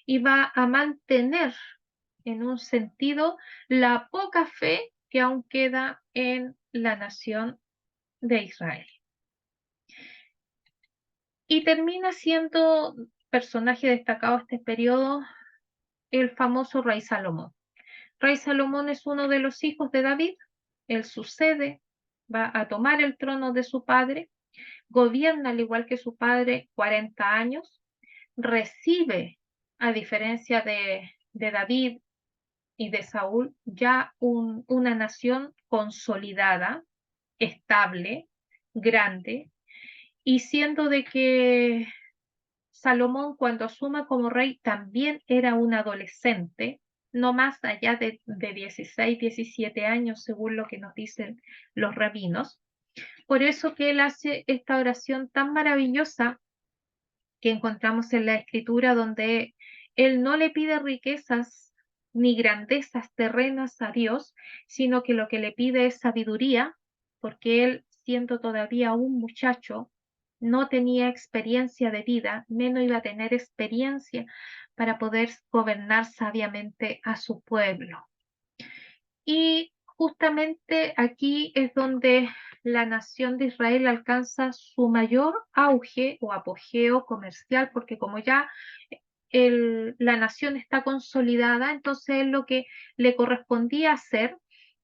y va a mantener en un sentido la poca fe que aún queda en la nación de Israel. Y termina siendo personaje destacado este periodo el famoso rey Salomón. Rey Salomón es uno de los hijos de David, él sucede, va a tomar el trono de su padre, gobierna al igual que su padre 40 años, recibe, a diferencia de David y de Saúl, ya una nación consolidada, estable, grande, y siendo de que Salomón cuando asume como rey también era un adolescente, no más allá de 16, 17 años, según lo que nos dicen los rabinos. Por eso que él hace esta oración tan maravillosa que encontramos en la escritura, donde él no le pide riquezas ni grandezas terrenas a Dios, sino que lo que le pide es sabiduría, porque él, siendo todavía un muchacho, no tenía experiencia de vida, menos iba a tener experiencia para poder gobernar sabiamente a su pueblo. Y justamente aquí es donde la nación de Israel alcanza su mayor auge o apogeo comercial, porque como ya la nación está consolidada, entonces lo que le correspondía hacer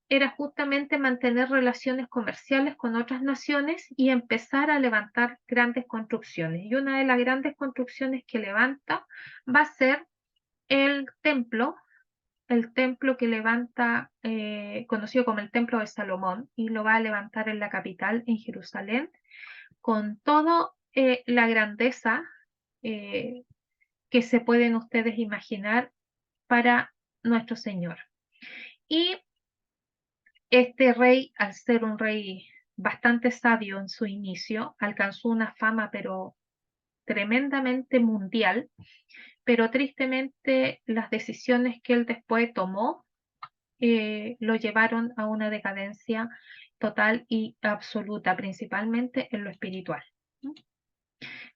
era justamente mantener relaciones comerciales con otras naciones y empezar a levantar grandes construcciones. Y una de las grandes construcciones que levanta va a ser el templo que levanta, conocido como el Templo de Salomón, y lo va a levantar en la capital, en Jerusalén, con toda la grandeza eh, que se pueden ustedes imaginar para nuestro Señor. Y este rey, al ser un rey bastante sabio en su inicio, alcanzó una fama pero tremendamente mundial, pero tristemente las decisiones que él después tomó lo llevaron a una decadencia total y absoluta, principalmente en lo espiritual.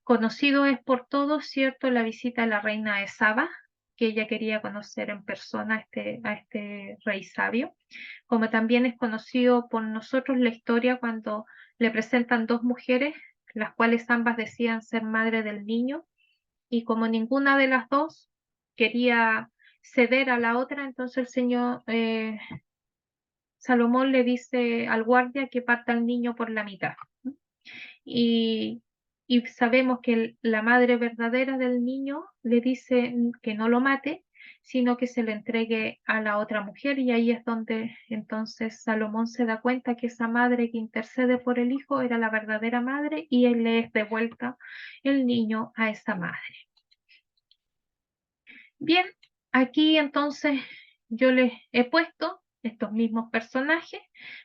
Conocido es por todos, ¿cierto?, la visita de la reina de Saba, que ella quería conocer en persona a este rey sabio, como también es conocido por nosotros la historia cuando le presentan dos mujeres, las cuales ambas decían ser madre del niño, y como ninguna de las dos quería ceder a la otra, entonces el Señor Salomón le dice al guardia que parta al niño por la mitad. Y y sabemos que la madre verdadera del niño le dice que no lo mate, sino que se lo entregue a la otra mujer, y ahí es donde entonces Salomón se da cuenta que esa madre que intercede por el hijo era la verdadera madre, y él le es devuelta el niño a esa madre. Bien, aquí entonces yo les he puesto estos mismos personajes,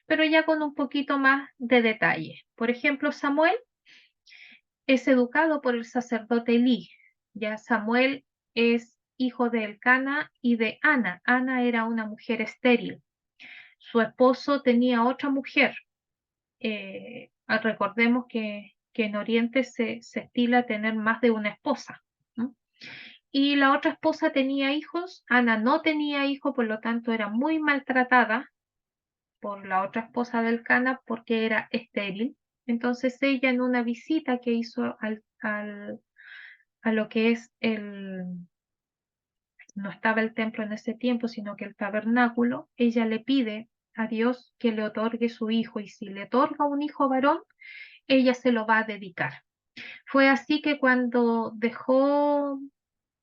pero ya con un poquito más de detalle. Por ejemplo, Samuel es educado por el sacerdote Elí. Ya Samuel es hijo de Elcana y de Ana. Ana era una mujer estéril. Su esposo tenía otra mujer. Recordemos que en Oriente se estila tener más de una esposa, ¿no? Y la otra esposa tenía hijos. Ana no tenía hijos, por lo tanto era muy maltratada por la otra esposa del Cana porque era estéril. Entonces ella, en una visita que hizo a lo que es no estaba el templo en ese tiempo, sino que el tabernáculo, ella le pide a Dios que le otorgue su hijo, y si le otorga un hijo varón, ella se lo va a dedicar. Fue así que cuando dejó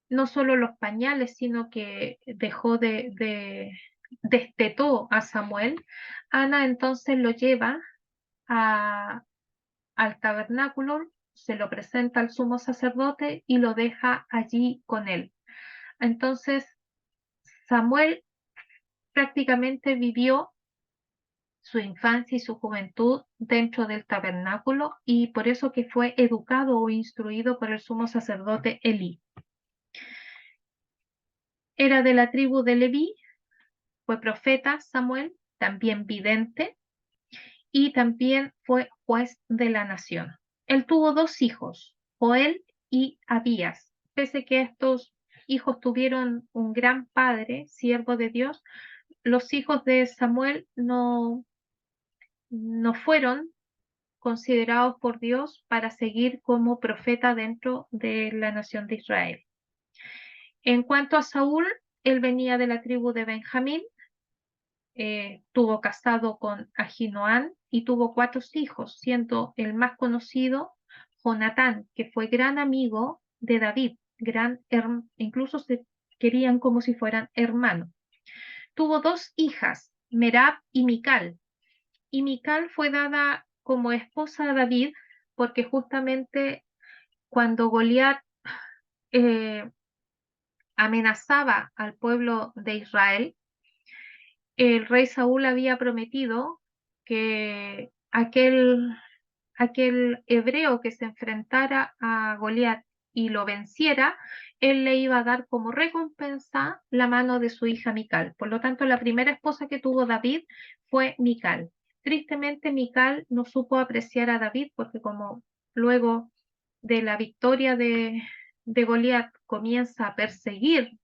no solo los pañales, sino que dejó destetó a Samuel, Ana entonces lo lleva al tabernáculo, se lo presenta al sumo sacerdote y lo deja allí con él. Entonces, Samuel prácticamente vivió su infancia y su juventud dentro del tabernáculo, y por eso que fue educado o instruido por el sumo sacerdote Elí. Era de la tribu de Leví, fue profeta Samuel, también vidente, y también fue juez de la nación. Él tuvo dos hijos, Joel y Abías. Pese que estos hijos tuvieron un gran padre, siervo de Dios, los hijos de Samuel no fueron considerados por Dios para seguir como profeta dentro de la nación de Israel. En cuanto a Saúl, él venía de la tribu de Benjamín, tuvo casado con Ahinoam y tuvo 4 hijos, siendo el más conocido Jonatán, que fue gran amigo de David, incluso se querían como si fueran hermanos. Tuvo 2 hijas, Merab y Mical, y Mical fue dada como esposa a David porque justamente cuando Goliat eh, amenazaba al pueblo de Israel, el rey Saúl había prometido que aquel hebreo que se enfrentara a Goliat y lo venciera, él le iba a dar como recompensa la mano de su hija Mical. Por lo tanto, la primera esposa que tuvo David fue Mical. Tristemente, Mical no supo apreciar a David porque como luego de la victoria de Goliat comienza a perseguir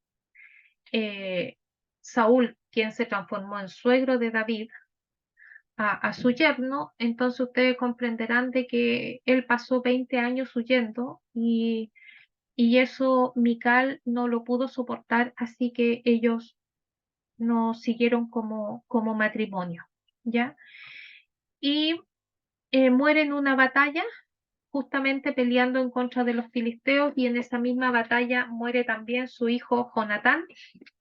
Saúl, quien se transformó en suegro de David, a su yerno, entonces ustedes comprenderán de que él pasó 20 años huyendo, y eso Mical no lo pudo soportar, así que ellos no siguieron como matrimonio, ¿ya? Y muere en una batalla, justamente peleando en contra de los filisteos, y en esa misma batalla muere también su hijo Jonatán,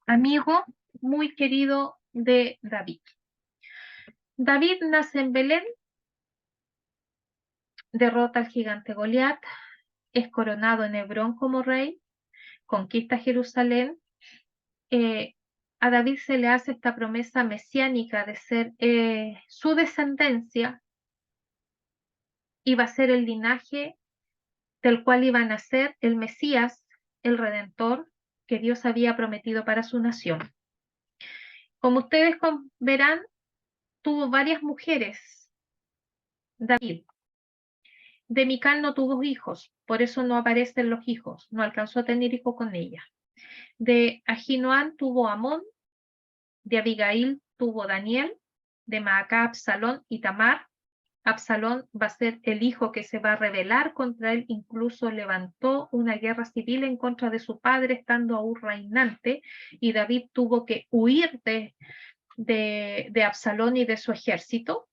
amigo muy querido de David. David nace en Belén, derrota al gigante Goliat, es coronado en Hebrón como rey, conquista Jerusalén. A David se le hace esta promesa mesiánica de ser su descendencia, iba a ser el linaje del cual iba a nacer el Mesías, el Redentor, que Dios había prometido para su nación. Como ustedes verán, tuvo varias mujeres, David. De Mical no tuvo hijos, por eso no aparecen los hijos, no alcanzó a tener hijo con ella. De Ahinoam tuvo Amón, de Abigail tuvo Daniel, de Maacá Absalón y Tamar. Absalón va a ser el hijo que se va a rebelar contra él, incluso levantó una guerra civil en contra de su padre estando aún reinante, y David tuvo que huir de Absalón y de su ejército.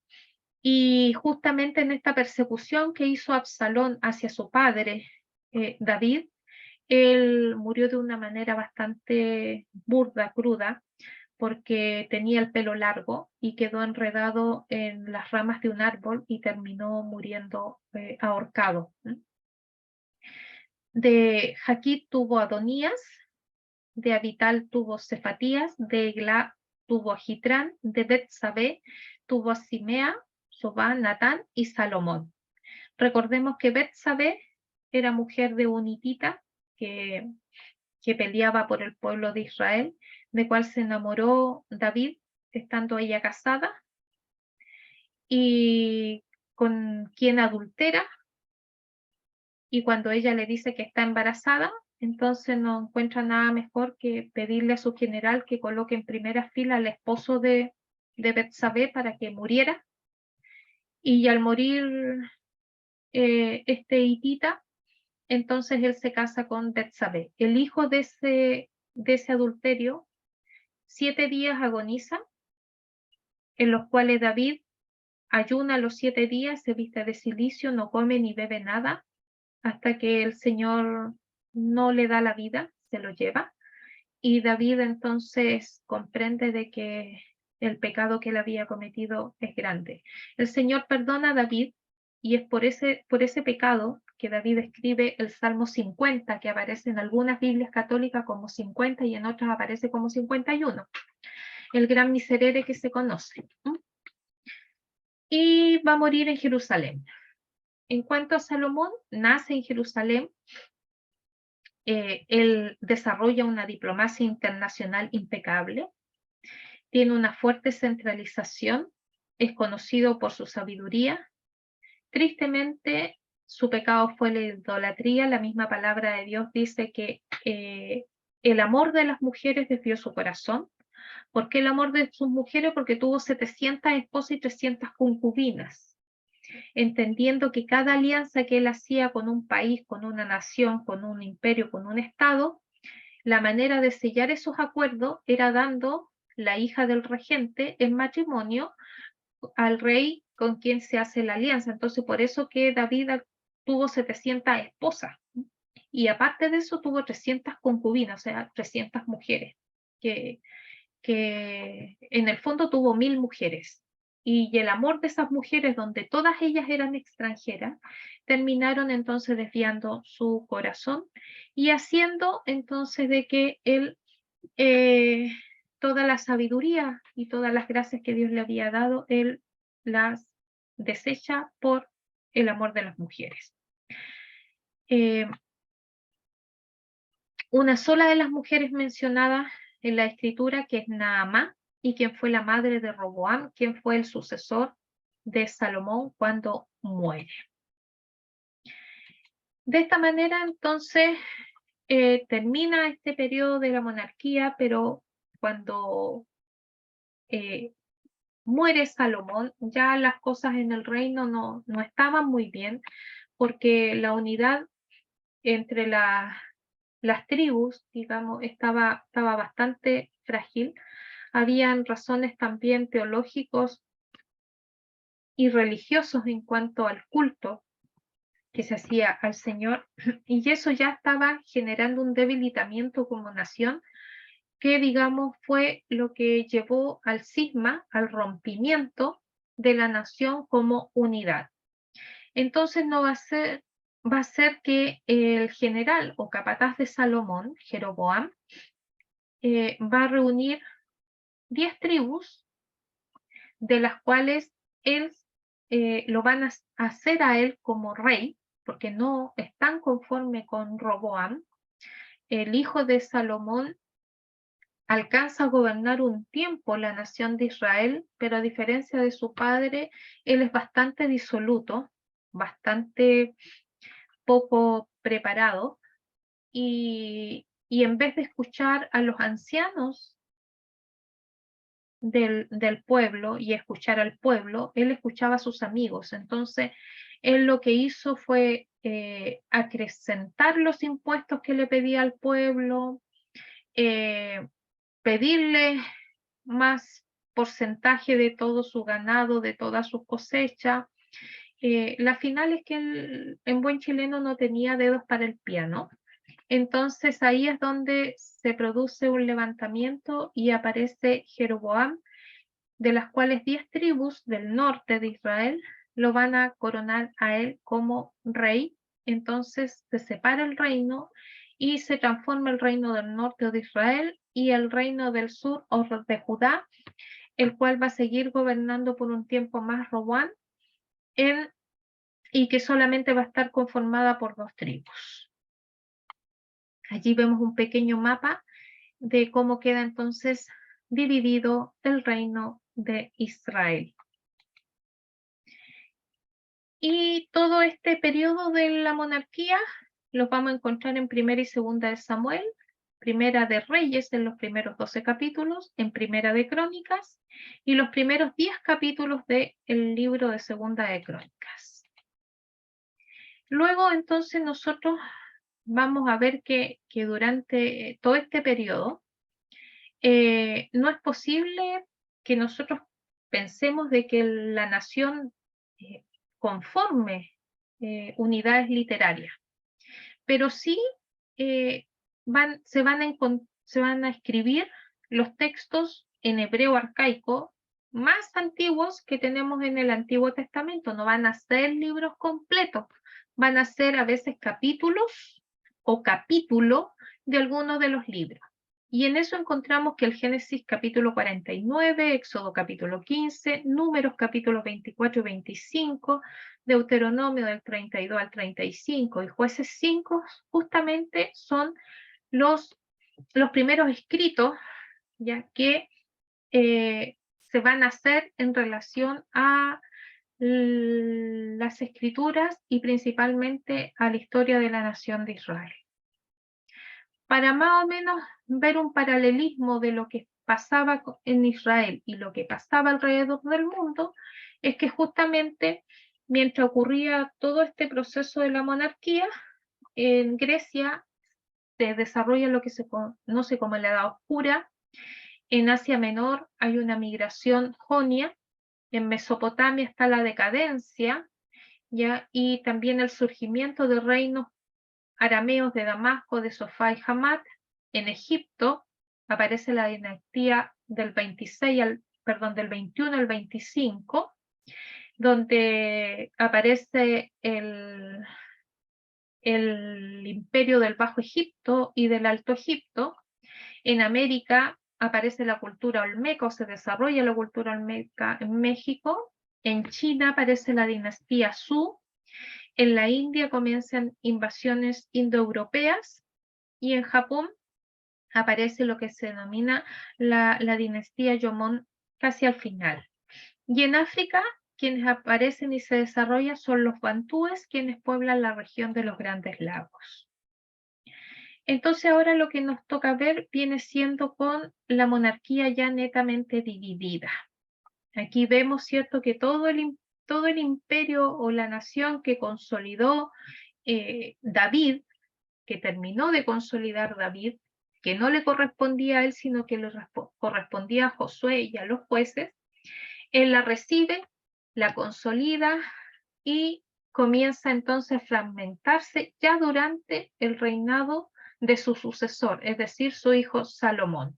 Y justamente en esta persecución que hizo Absalón hacia su padre, David, él murió de una manera bastante burda, cruda, porque tenía el pelo largo y quedó enredado en las ramas de un árbol y terminó muriendo ahorcado. De Jaquit tuvo Adonías, de Abital tuvo Cefatías, de Eglá tuvo a Jitrán, de Betsabé tuvo a Simea, Sobá, Natán y Salomón. Recordemos que Betsabé era mujer de un hitita que peleaba por el pueblo de Israel, de cual se enamoró David estando ella casada y con quien adultera, y cuando ella le dice que está embarazada, entonces no encuentra nada mejor que pedirle a su general que coloque en primera fila al esposo de Betsabé para que muriera, y al morir este hitita, entonces él se casa con Betsabé. El hijo de ese adulterio 7 días agoniza, en los cuales David ayuna los 7 días, se viste de cilicio, no come ni bebe nada, hasta que el Señor no le da la vida, se lo lleva. Y David entonces comprende de que el pecado que él había cometido es grande. El Señor perdona a David, y es por ese pecado que David escribe el Salmo 50, que aparece en algunas Biblias católicas como 50 y en otras aparece como 51, el gran miserere que se conoce. Y va a morir en Jerusalén. En cuanto a Salomón, nace en Jerusalén. Él desarrolla una diplomacia internacional impecable, tiene una fuerte centralización, es conocido por su sabiduría. Tristemente, su pecado fue la idolatría. La misma palabra de Dios dice que el amor de las mujeres desvió su corazón. ¿Por qué el amor de sus mujeres? Porque tuvo 700 esposas y 300 concubinas, entendiendo que cada alianza que él hacía con un país, con una nación, con un imperio, con un estado, la manera de sellar esos acuerdos era dando la hija del regente en matrimonio al rey con quien se hace la alianza. Entonces, por eso que David tuvo 700 esposas, y aparte de eso tuvo 300 concubinas, o sea, 300 mujeres, que, que en el fondo tuvo 1000 mujeres. Y el amor de esas mujeres, donde todas ellas eran extranjeras, terminaron entonces desviando su corazón y haciendo entonces de que él eh, toda la sabiduría y todas las gracias que Dios le había dado, él las desecha por el amor de las mujeres. Una sola de las mujeres mencionadas en la escritura, que es Naamá, y quien fue la madre de Roboam, quien fue el sucesor de Salomón cuando muere. De esta manera, entonces, termina este periodo de la monarquía, pero cuando muere Salomón, ya las cosas en el reino no estaban muy bien, porque la unidad entre las tribus, digamos, estaba bastante frágil. Habían razones también teológicos y religiosos en cuanto al culto que se hacía al Señor, y eso ya estaba generando un debilitamiento como nación, que digamos fue lo que llevó al cisma, al rompimiento de la nación como unidad. Entonces no va a ser que el general o capataz de Salomón, Jeroboam, va a reunir 10 tribus, de las cuales él lo van a hacer a él como rey, porque no están conforme con Roboam. El hijo de Salomón alcanza a gobernar un tiempo la nación de Israel, pero a diferencia de su padre, él es bastante disoluto, bastante poco preparado, y en vez de escuchar a los ancianos del pueblo y escuchar al pueblo, él escuchaba a sus amigos. Entonces, él lo que hizo fue acrecentar los impuestos que le pedía al pueblo, pedirle más porcentaje de todo su ganado, de toda su cosecha. La final es que él, en buen chileno, no tenía dedos para el piano. Entonces ahí es donde se produce un levantamiento y aparece Jeroboam, de las cuales 10 tribus del norte de Israel lo van a coronar a él como rey. Entonces se separa el reino y se transforma el reino del norte de Israel y el reino del sur o de Judá, el cual va a seguir gobernando por un tiempo más Roboam, y que solamente va a estar conformada por 2 tribus. Allí vemos un pequeño mapa de cómo queda entonces dividido el reino de Israel. Y todo este periodo de la monarquía los vamos a encontrar en Primera y Segunda de Samuel, Primera de Reyes en los primeros 12 capítulos, en Primera de Crónicas y los primeros 10 capítulos del libro de Segunda de Crónicas. Luego entonces nosotros vamos a ver que durante todo este periodo no es posible que nosotros pensemos de que la nación conforme unidades literarias, pero sí se van a escribir los textos en hebreo arcaico más antiguos que tenemos en el Antiguo Testamento. No van a ser libros completos, van a ser a veces capítulos o capítulo de algunos de los libros. Y en eso encontramos que el Génesis capítulo 49, Éxodo capítulo 15, Números capítulo 24 y 25, Deuteronomio del 32 al 35 y Jueces 5 justamente son los primeros escritos ya que se van a hacer en relación a las escrituras y principalmente a la historia de la nación de Israel. Para más o menos ver un paralelismo de lo que pasaba en Israel y lo que pasaba alrededor del mundo, es que justamente mientras ocurría todo este proceso de la monarquía, en Grecia se desarrolla lo que se conoce como la Edad Oscura. En Asia Menor hay una migración jonia, en Mesopotamia está la decadencia, ¿ya? Y también el surgimiento de reinos arameos de Damasco, de Sofá y Hamat. En Egipto aparece la dinastía del 21 al 25, donde aparece el imperio del Bajo Egipto y del Alto Egipto. En América aparece la cultura olmeca o se desarrolla la cultura olmeca en México. En China aparece la dinastía Zhou. En la India comienzan invasiones indoeuropeas y en Japón aparece lo que se denomina la dinastía Jomon casi al final. Y en África, quienes aparecen y se desarrollan son los bantúes, quienes pueblan la región de los Grandes Lagos. Entonces ahora lo que nos toca ver viene siendo con la monarquía ya netamente dividida. Aquí vemos, ¿cierto?, que todo el imperio o la nación que consolidó David, que terminó de consolidar David, que no le correspondía a él, sino que le correspondía a Josué y a los jueces, él la recibe, la consolida y comienza entonces a fragmentarse ya durante el reinado de su sucesor, es decir, su hijo Salomón.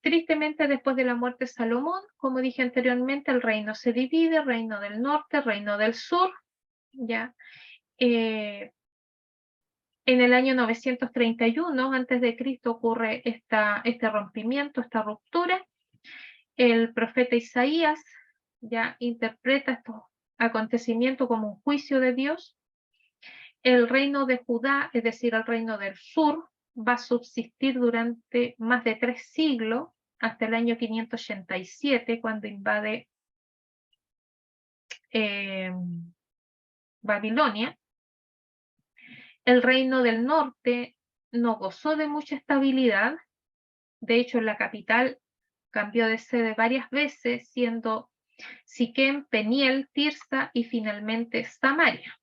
Tristemente, después de la muerte de Salomón, como dije anteriormente, el reino se divide, reino del norte, reino del sur, ¿ya? En el año 931 a.C. ocurre este rompimiento, esta ruptura. El profeta Isaías ya interpreta estos acontecimientos como un juicio de Dios. El reino de Judá, es decir, el reino del sur, va a subsistir durante más de 3 siglos, hasta el año 587, cuando invade Babilonia. El reino del norte no gozó de mucha estabilidad. De hecho, la capital cambió de sede varias veces, siendo Siquem, Peniel, Tirsa y finalmente Samaria.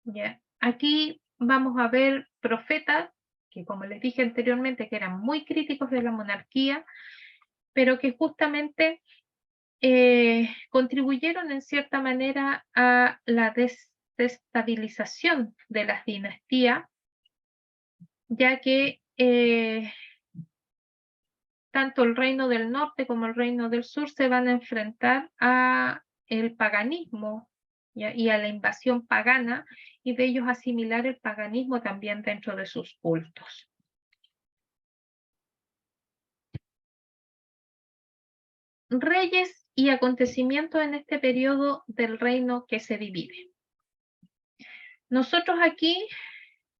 ¿Ya? Aquí vamos a ver profetas que, como les dije anteriormente, que eran muy críticos de la monarquía, pero que justamente contribuyeron en cierta manera a la desestabilización de las dinastías, ya que tanto el reino del norte como el reino del sur se van a enfrentar a el paganismo y a la invasión pagana, y de ellos asimilar el paganismo también dentro de sus cultos. Reyes y acontecimientos en este periodo del reino que se divide. Nosotros aquí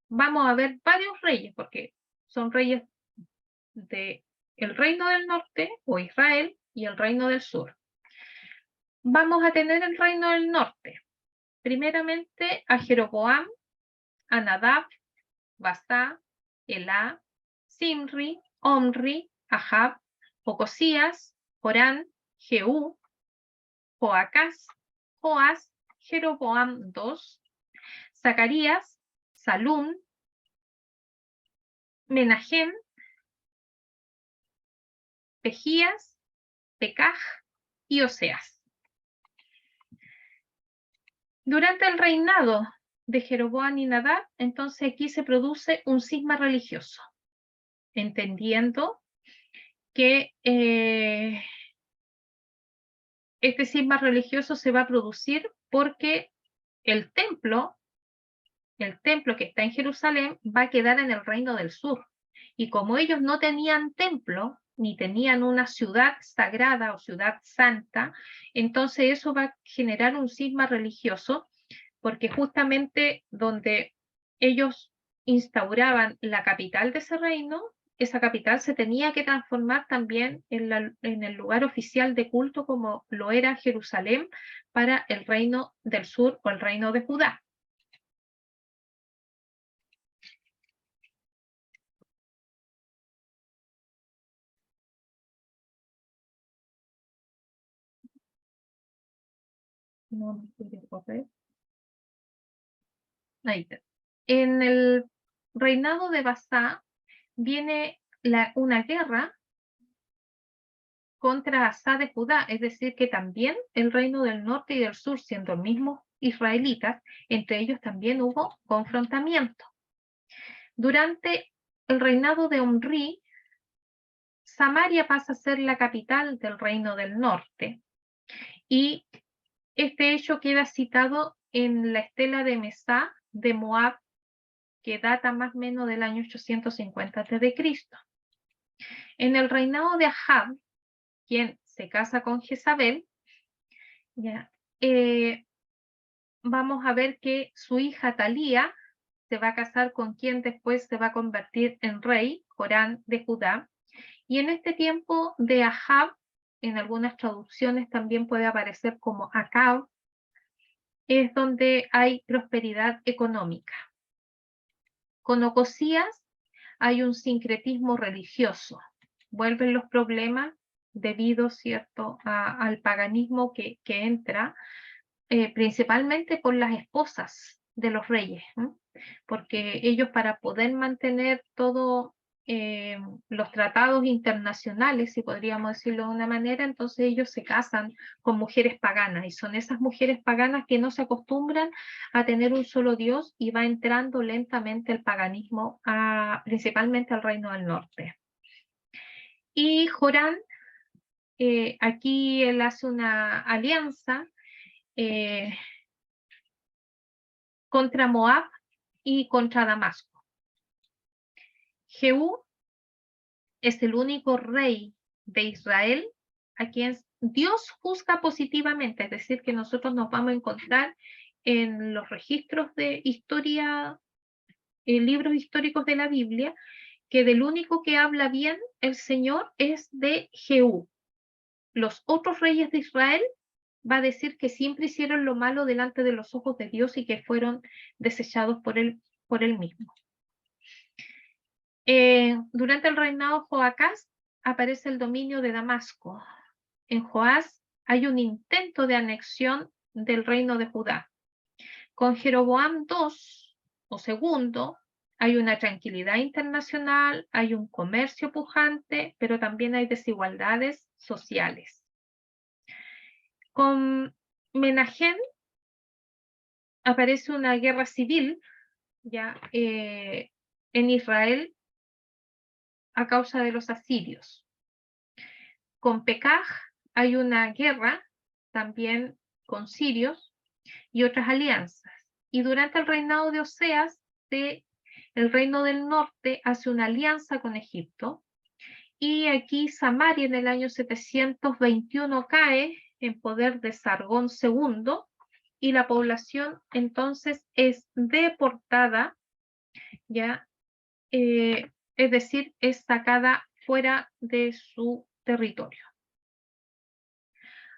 vamos a ver varios reyes, porque son reyes del reino del norte o Israel y el reino del sur. Vamos a tener el reino del norte. Primeramente a Jeroboam, a Nadab, Basá, Elá, Simri, Omri, Ahab, Ocosías, Jorán, Jehú, Joacás, Joás, Jeroboam II, Zacarías, Salum, Menahem, Pejías, Pecaj y Oseas. Durante el reinado de Jeroboam y Nadab, entonces aquí se produce un cisma religioso, entendiendo que este cisma religioso se va a producir porque el templo que está en Jerusalén va a quedar en el reino del sur. Y como ellos no tenían templo, ni tenían una ciudad sagrada o ciudad santa, entonces eso va a generar un cisma religioso, porque justamente donde ellos instauraban la capital de ese reino, esa capital se tenía que transformar también en el lugar oficial de culto como lo era Jerusalén para el reino del sur o el reino de Judá. No, ahí está. En el reinado de Basá viene una guerra contra Asá de Judá, es decir, que también el reino del norte y del sur, siendo mismos israelitas, entre ellos también hubo confrontamiento. Durante el reinado de Omri, Samaria pasa a ser la capital del reino del norte, y este hecho queda citado en la estela de Mesá de Moab, que data más o menos del año 850 a.C. En el reinado de Ahab, quien se casa con Jezabel, ya, vamos a ver que su hija Talía se va a casar con quien después se va a convertir en rey, Jorán de Judá. Y en este tiempo de Ahab, en algunas traducciones también puede aparecer como Acab, es donde hay prosperidad económica. Con Ocosías hay un sincretismo religioso. Vuelven los problemas debido, ¿cierto?, al paganismo que entra, principalmente por las esposas de los reyes, ¿eh? Porque ellos, para poder mantener todos los tratados internacionales, si podríamos decirlo de una manera, entonces ellos se casan con mujeres paganas, y son esas mujeres paganas que no se acostumbran a tener un solo Dios, y va entrando lentamente el paganismo principalmente al reino del norte. Y Jorán, aquí él hace una alianza contra Moab y contra Damasco. Jehú es el único rey de Israel a quien Dios juzga positivamente, es decir, que nosotros nos vamos a encontrar en los registros de historia, libros históricos de la Biblia, que del único que habla bien el Señor es de Jehú. Los otros reyes de Israel va a decir que siempre hicieron lo malo delante de los ojos de Dios y que fueron desechados por él mismo. Durante el reinado de Joacás aparece el dominio de Damasco. En Joás hay un intento de anexión del reino de Judá. Con Jeroboam II o segundo Hay una tranquilidad internacional, hay un comercio pujante, pero también hay desigualdades sociales. Con Menahem aparece una guerra civil ya en Israel a causa de los asirios. Con Pekaj hay una guerra también con sirios y otras alianzas. Y durante el reinado de Oseas, el reino del norte hace una alianza con Egipto. Y aquí Samaria en el año 721 cae en poder de Sargón II y la población entonces es deportada, ya, es decir, es sacada fuera de su territorio.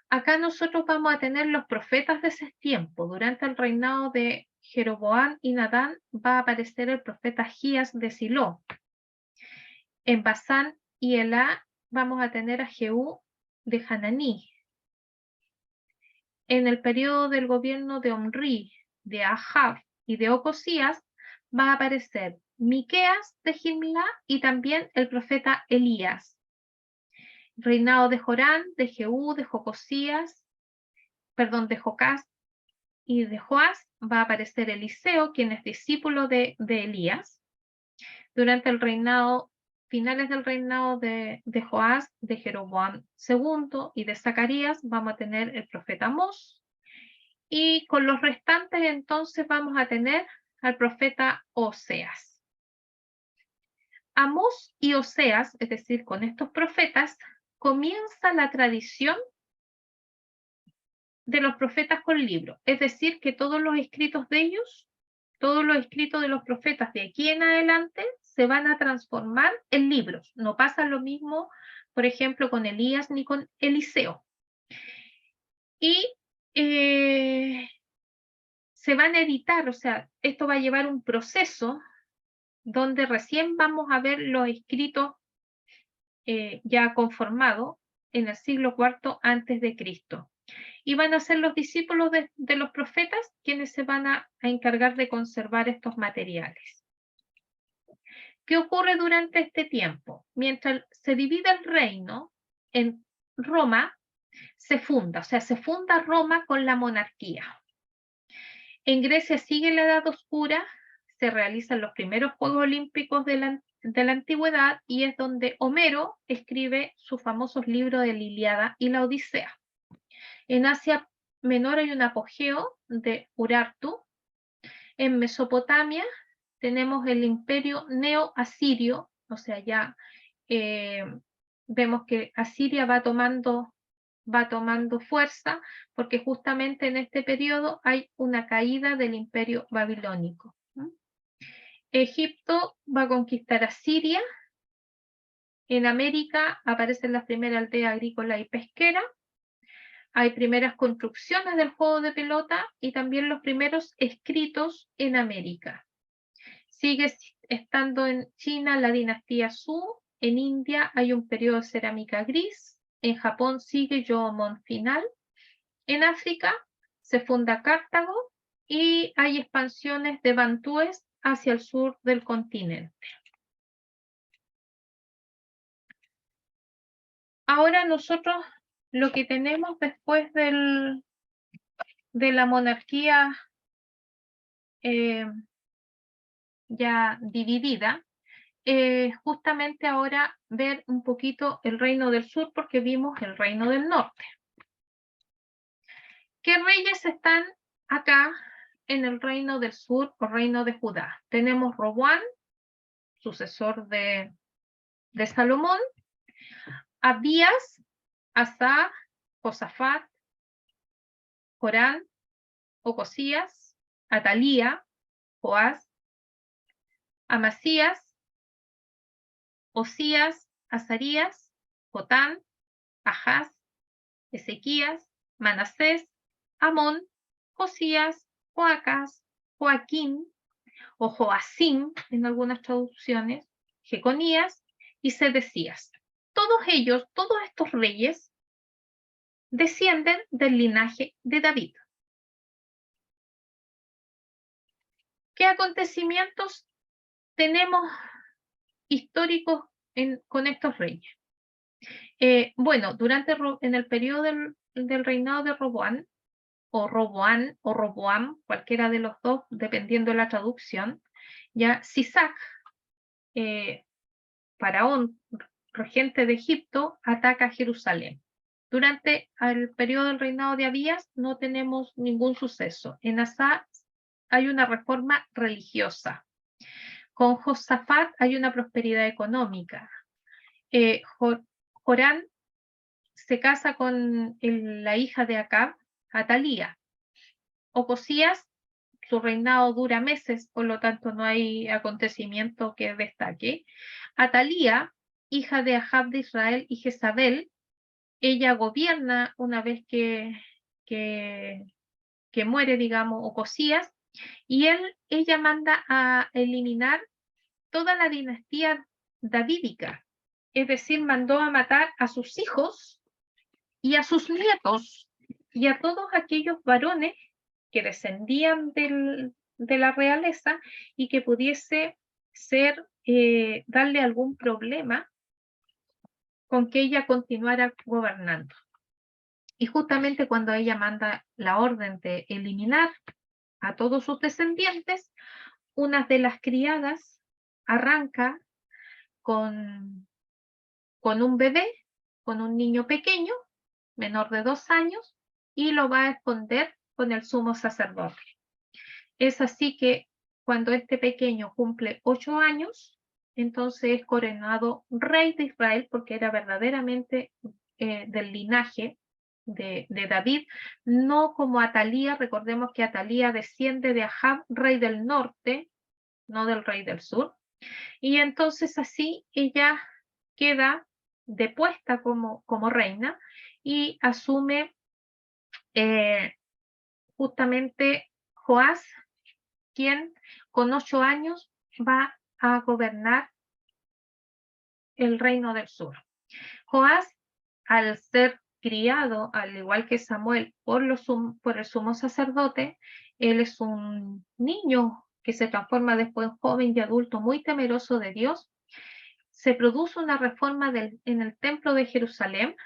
Acá nosotros vamos a tener los profetas de ese tiempo. Durante el reinado de Jeroboam y Nadán va a aparecer el profeta Agías de Silo. En Basán y Elá vamos a tener a Jehú de Hananí. En el periodo del gobierno de Omri, de Ahab y de Ocosías va a aparecer Miqueas de Jimla y también el profeta Elías. Reinado de Jorán, de Jehú, de Jocosías, de Jocás y de Joás va a aparecer Eliseo, quien es discípulo de Elías. Durante el reinado, finales del reinado de Joás, de Jeroboam II y de Zacarías, vamos a tener el profeta Amós. Y con los restantes entonces vamos a tener al profeta Oseas. Amós y Oseas, es decir, con estos profetas, comienza la tradición de los profetas con libros. Es decir, que todos los escritos de ellos, todos los escritos de los profetas de aquí en adelante, se van a transformar en libros. No pasa lo mismo, por ejemplo, con Elías ni con Eliseo. Y se van a editar, o sea, esto va a llevar un proceso donde recién vamos a ver los escritos ya conformados en el siglo IV antes de Cristo. Y van a ser los discípulos de los profetas quienes se van a encargar de conservar estos materiales. ¿Qué ocurre durante este tiempo? Mientras se divide el reino, en Roma se funda, o sea, se funda Roma con la monarquía. En Grecia sigue la Edad Oscura, se realizan los primeros Juegos Olímpicos de la antigüedad y es donde Homero escribe sus famosos libros de la Ilíada y la Odisea. En Asia Menor hay un apogeo de Urartu. En Mesopotamia tenemos el imperio neo-asirio, o sea, ya vemos que Asiria va tomando fuerza porque justamente en este periodo hay una caída del imperio babilónico. Egipto va a conquistar a Siria. En América aparecen las primeras aldeas agrícolas y pesqueras. Hay primeras construcciones del juego de pelota y también los primeros escritos en América. Sigue estando en China la dinastía Zhou. En India hay un periodo de cerámica gris. En Japón sigue Jōmon final. En África se funda Cartago y hay expansiones de bantúes hacia el sur del continente. Ahora nosotros lo que tenemos después de la monarquía ya dividida, justamente ahora ver un poquito el reino del sur porque vimos el reino del norte. ¿Qué reyes están acá en el reino del sur o reino de Judá? Tenemos Roboam, sucesor de Salomón, Abías, Asa, Josafat, Corán, Ocosías, Atalía, Joás, Amasías, Osías, Azarías, Jotán, Ahaz, Ezequías, Manasés, Amón, Josías, Joacás, Joaquín o Joacim en algunas traducciones, Jeconías y Sedecías. Todos ellos, todos estos reyes, descienden del linaje de David. ¿Qué acontecimientos tenemos históricos con estos reyes. Bueno, en el periodo del reinado de Roboán, o Roboam, cualquiera de los dos, dependiendo de la traducción, ya Sisac, faraón regente de Egipto, ataca Jerusalén. Durante el periodo del reinado de Abías no tenemos ningún suceso. En Asa hay una reforma religiosa. Con Josafat hay una prosperidad económica. Jorán se casa con la hija de Acab, Atalía. Ocosías, su reinado dura meses, por lo tanto no hay acontecimiento que destaque. Atalía, hija de Ahab de Israel y Jezabel, ella gobierna una vez que muere, digamos, Ocosías, y ella manda a eliminar toda la dinastía davídica, es decir, mandó a matar a sus hijos y a sus nietos y a todos aquellos varones que descendían de la realeza y que pudiese darle algún problema con que ella continuara gobernando. Y justamente cuando ella manda la orden de eliminar a todos sus descendientes, una de las criadas arranca con un bebé, con un niño pequeño, menor de 2 años, y lo va a esconder con el sumo sacerdote. Es así que cuando este pequeño cumple 8 años, entonces es coronado rey de Israel, porque era verdaderamente del linaje de David, no como Atalía. Recordemos que Atalía desciende de Ahab, rey del norte, no del rey del sur, y entonces así ella queda depuesta como reina y asume justamente Joás, quien con 8 años va a gobernar el reino del sur. Joás, al ser criado, al igual que Samuel, por el sumo sacerdote, él es un niño que se transforma después en joven y adulto muy temeroso de Dios. Se produce una reforma en el templo de Jerusalén.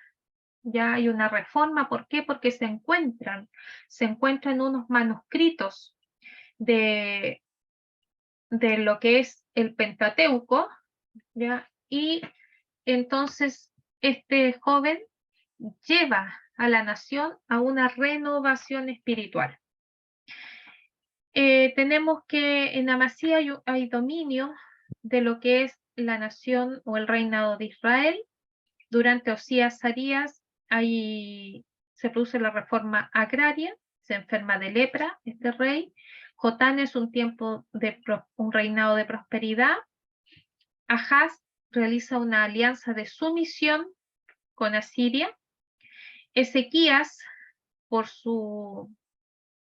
Ya hay una reforma, ¿por qué? Porque se encuentran unos manuscritos de lo que es el Pentateuco, ¿ya? Y entonces este joven lleva a la nación a una renovación espiritual. Tenemos que en Amasía hay dominio de lo que es la nación o el reinado de Israel. Durante Osías Arías se produce la reforma agraria, se enferma de lepra este rey. Jotán es un tiempo de un reinado de prosperidad. Ahaz realiza una alianza de sumisión con Asiria. Ezequías, por su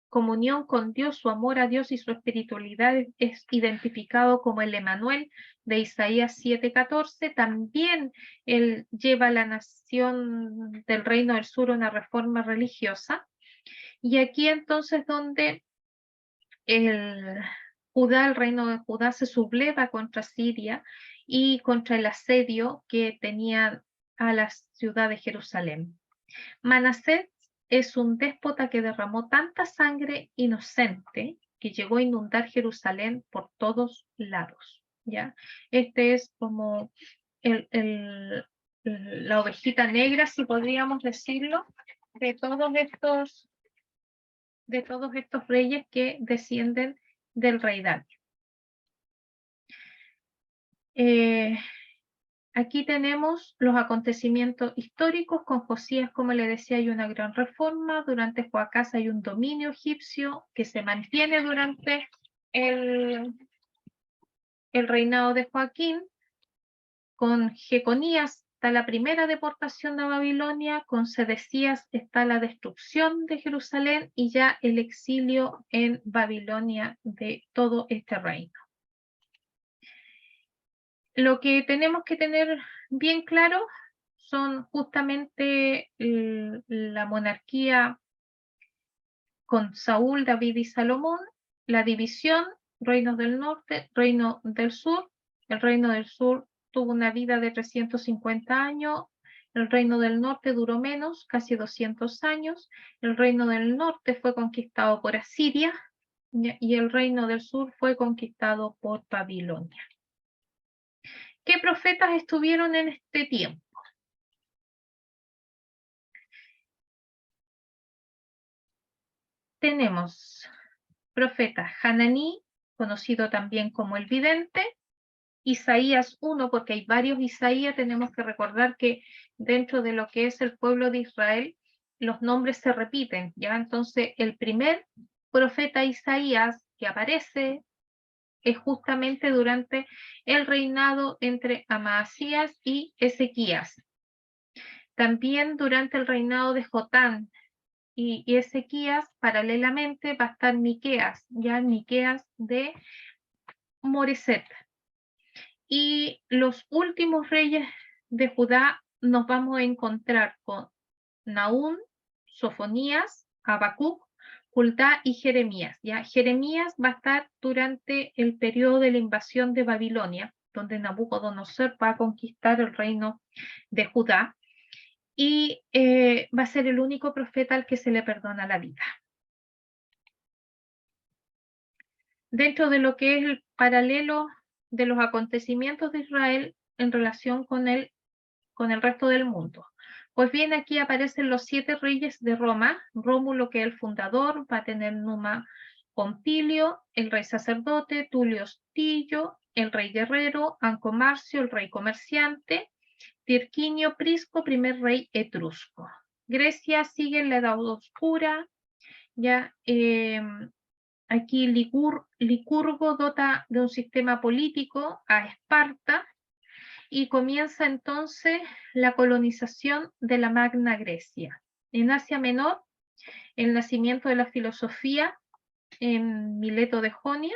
comunión con Dios, su amor a Dios y su espiritualidad, es identificado como el Emanuel de Isaías 7:14. También él lleva a la nación del reino del sur una reforma religiosa. Y aquí entonces donde el reino de Judá se subleva contra Siria y contra el asedio que tenía a la ciudad de Jerusalén. Manasés es un déspota que derramó tanta sangre inocente que llegó a inundar Jerusalén por todos lados, ¿ya? Este es como la ovejita negra, si podríamos decirlo, de todos estos reyes que descienden del rey David. Aquí tenemos los acontecimientos históricos. Con Josías, como le decía, hay una gran reforma. Durante Joacás hay un dominio egipcio que se mantiene durante el reinado de Joaquín. Con Jeconías está la primera deportación a Babilonia. Con Sedecías está la destrucción de Jerusalén y ya el exilio en Babilonia de todo este reino. Lo que tenemos que tener bien claro son justamente la monarquía con Saúl, David y Salomón, la división reinos del norte, reino del sur. El reino del sur tuvo una vida de 350 años, el reino del norte duró menos, casi 200 años. El reino del norte fue conquistado por Asiria y el reino del sur fue conquistado por Babilonia. ¿Qué profetas estuvieron en este tiempo? Tenemos profeta Hananí, conocido también como el vidente, Isaías 1, porque hay varios Isaías, tenemos que recordar que dentro de lo que es el pueblo de Israel, los nombres se repiten, ¿ya? Entonces, el primer profeta Isaías que aparece es justamente durante el reinado entre Amasías y Ezequías. También durante el reinado de Jotán y Ezequías, paralelamente va a estar Miqueas, ya Miqueas de Moreset. Y los últimos reyes de Judá nos vamos a encontrar con Nahum, Sofonías, Habacuc, Judá y Jeremías. ¿Ya? Jeremías va a estar durante el periodo de la invasión de Babilonia, donde Nabucodonosor va a conquistar el reino de Judá, y va a ser el único profeta al que se le perdona la vida. Dentro de lo que es el paralelo de los acontecimientos de Israel en relación con el resto del mundo. Pues bien, aquí aparecen los 7 reyes de Roma. Rómulo, que es el fundador, va a tener Numa Pompilio, el rey sacerdote, Tulio Hostilio, el rey guerrero, Ancomarcio, el rey comerciante, Tirquinio Prisco, primer rey etrusco. Grecia sigue en la Edad Oscura, ya aquí Licurgo dota de un sistema político a Esparta, y comienza entonces la colonización de la Magna Grecia. En Asia Menor, el nacimiento de la filosofía en Mileto de Jonia.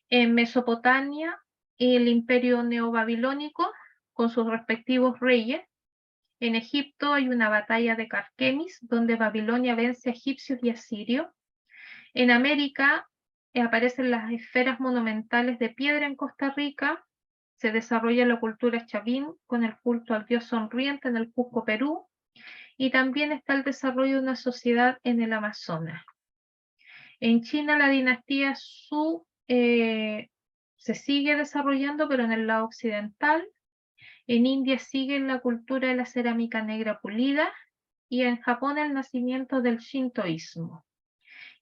En Mesopotamia, el imperio neobabilónico con sus respectivos reyes. En Egipto hay una batalla de Carquemis, donde Babilonia vence a egipcios y asirios. En América aparecen las esferas monumentales de piedra en Costa Rica. Se desarrolla la cultura chavín con el culto al dios sonriente en el Cusco, Perú, y también está el desarrollo de una sociedad en el Amazonas. En China la dinastía Zhou se sigue desarrollando, pero en el lado occidental. En India sigue la cultura de la cerámica negra pulida, y en Japón el nacimiento del shintoísmo.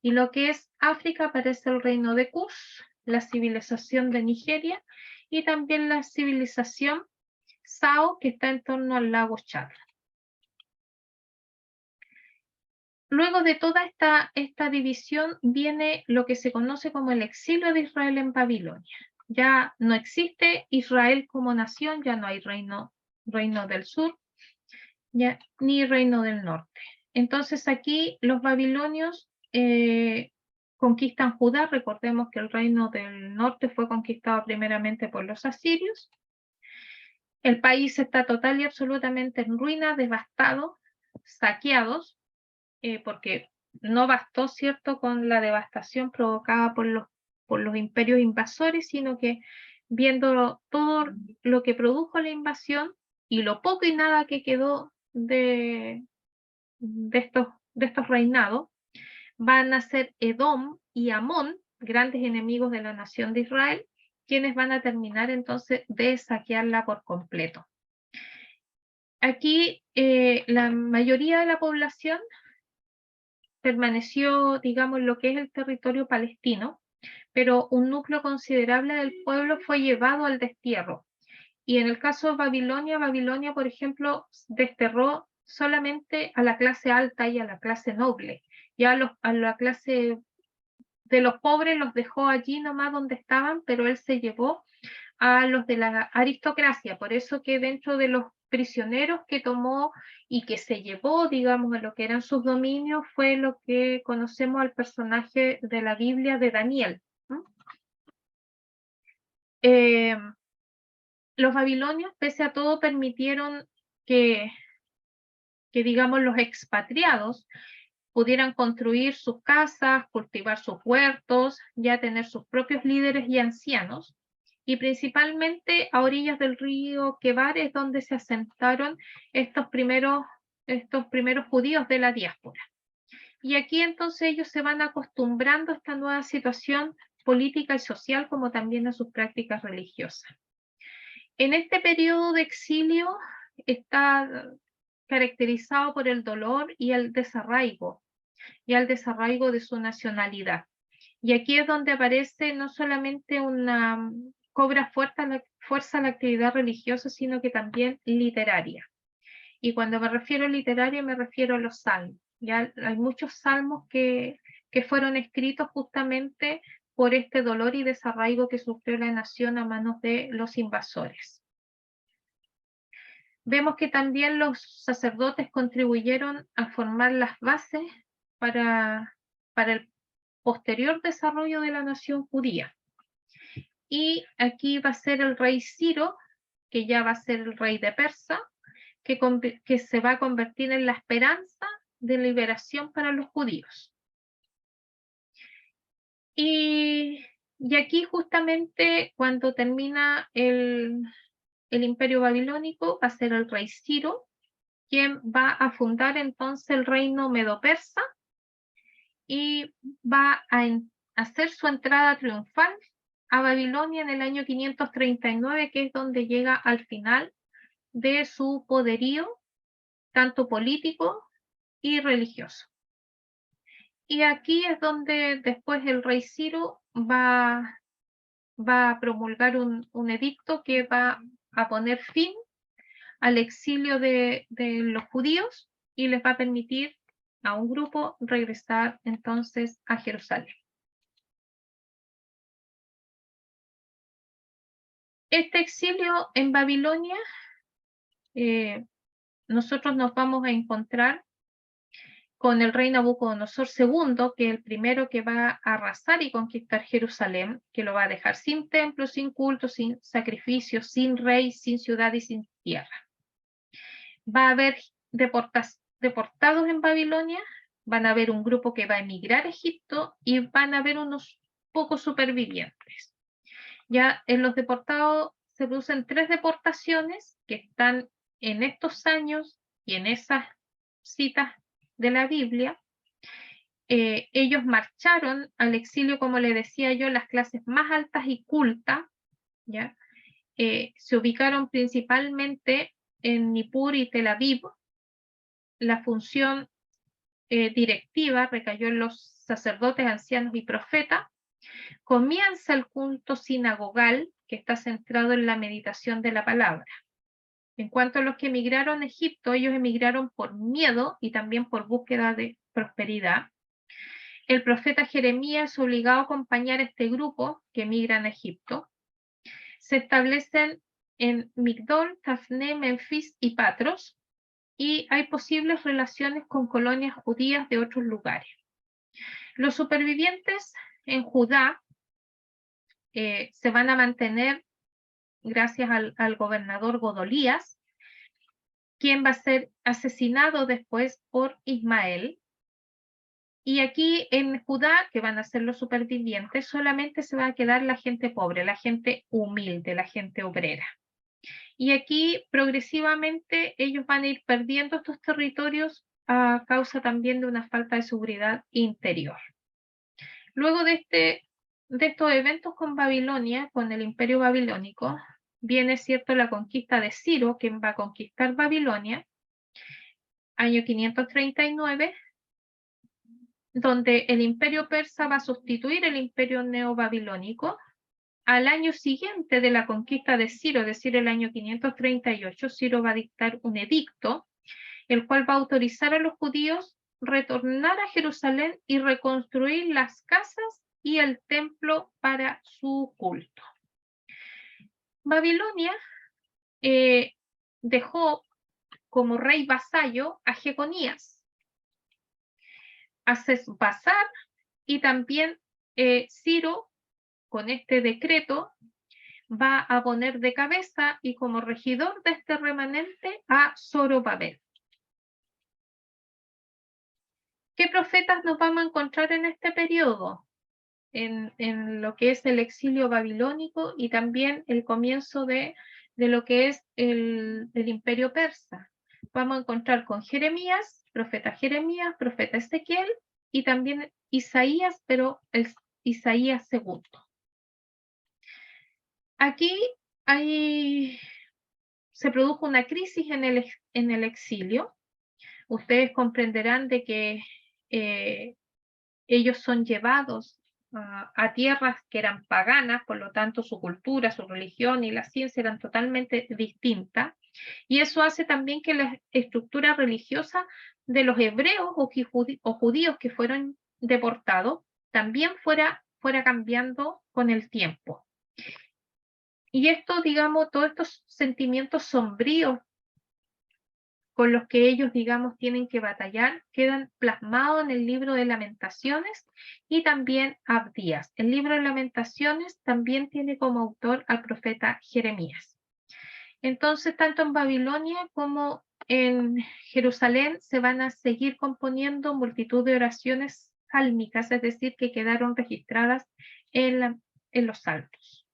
Y lo que es África aparece el reino de Kush, la civilización de Nigeria, y también la civilización Sao, que está en torno al lago Chad. Luego de toda esta división viene lo que se conoce como el exilio de Israel en Babilonia. Ya no existe Israel como nación, ya no hay reino del sur, ya, ni reino del norte. Entonces aquí los babilonios conquistan Judá. Recordemos que el reino del norte fue conquistado primeramente por los asirios. El país está total y absolutamente en ruina, devastado, saqueados, porque no bastó, ¿cierto?, con la devastación provocada por los imperios invasores, sino que viendo todo lo que produjo la invasión y lo poco y nada que quedó de estos reinados, van a ser Edom y Amón, grandes enemigos de la nación de Israel, quienes van a terminar entonces de saquearla por completo. Aquí la mayoría de la población permaneció, digamos, lo que es el territorio palestino, pero un núcleo considerable del pueblo fue llevado al destierro. Y en el caso de Babilonia, por ejemplo, desterró solamente a la clase alta y a la clase noble. Ya a la clase de los pobres los dejó allí nomás donde estaban, pero él se llevó a los de la aristocracia. Por eso que dentro de los prisioneros que tomó y que se llevó, digamos, a lo que eran sus dominios, fue lo que conocemos al personaje de la Biblia de Daniel. Los babilonios, pese a todo, permitieron que digamos, los expatriados pudieran construir sus casas, cultivar sus huertos, ya tener sus propios líderes y ancianos, y principalmente a orillas del río Quebar es donde se asentaron estos primeros judíos de la diáspora. Y aquí entonces ellos se van acostumbrando a esta nueva situación política y social, como también a sus prácticas religiosas. En este periodo de exilio está caracterizado por el dolor y el desarraigo de su nacionalidad. Y aquí es donde aparece no solamente cobra fuerza la actividad religiosa, sino que también literaria. Y cuando me refiero a literaria, me refiero a los salmos. Ya hay muchos salmos que fueron escritos justamente por este dolor y desarraigo que sufrió la nación a manos de los invasores. Vemos que también los sacerdotes contribuyeron a formar las bases para el posterior desarrollo de la nación judía. Y aquí va a ser el rey Ciro, que ya va a ser el rey de Persa, que se va a convertir en la esperanza de liberación para los judíos. Y aquí justamente cuando termina el imperio babilónico va a ser el rey Ciro, quien va a fundar entonces el reino medo-persa y va a hacer su entrada triunfal a Babilonia en el año 539, que es donde llega al final de su poderío, tanto político y religioso. Y aquí es donde después el rey Ciro va a promulgar un edicto que va a poner fin al exilio de los judíos y les va a permitir a un grupo regresar entonces a Jerusalén. Este exilio en Babilonia, nosotros nos vamos a encontrar con el rey Nabucodonosor II, que es el primero que va a arrasar y conquistar Jerusalén, que lo va a dejar sin templo, sin culto, sin sacrificio, sin rey, sin ciudad y sin tierra. Va a haber deportados en Babilonia, van a haber un grupo que va a emigrar a Egipto y van a haber unos pocos supervivientes. Ya en los deportados se producen 3 deportaciones que están en estos años y en esas citas de la Biblia. Ellos marcharon al exilio, como le decía yo, las clases más altas y cultas, ¿ya? Se ubicaron principalmente en Nippur y Tel Aviv. La función directiva recayó en los sacerdotes, ancianos y profetas. Comienza el culto sinagogal, que está centrado en la meditación de la palabra. En cuanto a los que emigraron a Egipto, ellos emigraron por miedo y también por búsqueda de prosperidad. El profeta Jeremías es obligado a acompañar a este grupo que emigran a Egipto. Se establecen en Migdol, Tafné, Memphis y Patros, y hay posibles relaciones con colonias judías de otros lugares. Los supervivientes en Judá se van a mantener gracias al gobernador Godolías, quien va a ser asesinado después por Ismael. Y aquí en Judá, que van a ser los supervivientes, solamente se va a quedar la gente pobre, la gente humilde, la gente obrera. Y aquí progresivamente ellos van a ir perdiendo estos territorios a causa también de una falta de seguridad interior. Luego de estos eventos con Babilonia, con el imperio babilónico, viene, cierto, la conquista de Ciro, quien va a conquistar Babilonia, año 539, donde el imperio persa va a sustituir el imperio neobabilónico. Al año siguiente de la conquista de Ciro, es decir, el año 538, Ciro va a dictar un edicto, el cual va a autorizar a los judíos retornar a Jerusalén y reconstruir las casas y el templo para su culto. Babilonia dejó como rey vasallo a Jeconías, a Sesbazar, y también Ciro, con este decreto, va a poner de cabeza y como regidor de este remanente a Zorobabel. ¿Qué profetas nos vamos a encontrar en este periodo? En lo que es el exilio babilónico y también el comienzo de lo que es el imperio persa. Vamos a encontrar con Jeremías, profeta Ezequiel y también Isaías, pero el Isaías II. Aquí se produjo una crisis en el exilio. Ustedes comprenderán de que ellos son llevados a tierras que eran paganas, por lo tanto su cultura, su religión y la ciencia eran totalmente distintas. Y eso hace también que la estructura religiosa de los hebreos o judíos que fueron deportados también fuera cambiando con el tiempo. Y esto, digamos, todos estos sentimientos sombríos con los que ellos, digamos, tienen que batallar, quedan plasmados en el libro de Lamentaciones y también Abdías. El libro de Lamentaciones también tiene como autor al profeta Jeremías. Entonces, tanto en Babilonia como en Jerusalén se van a seguir componiendo multitud de oraciones sálmicas, es decir, que quedaron registradas en los salmos.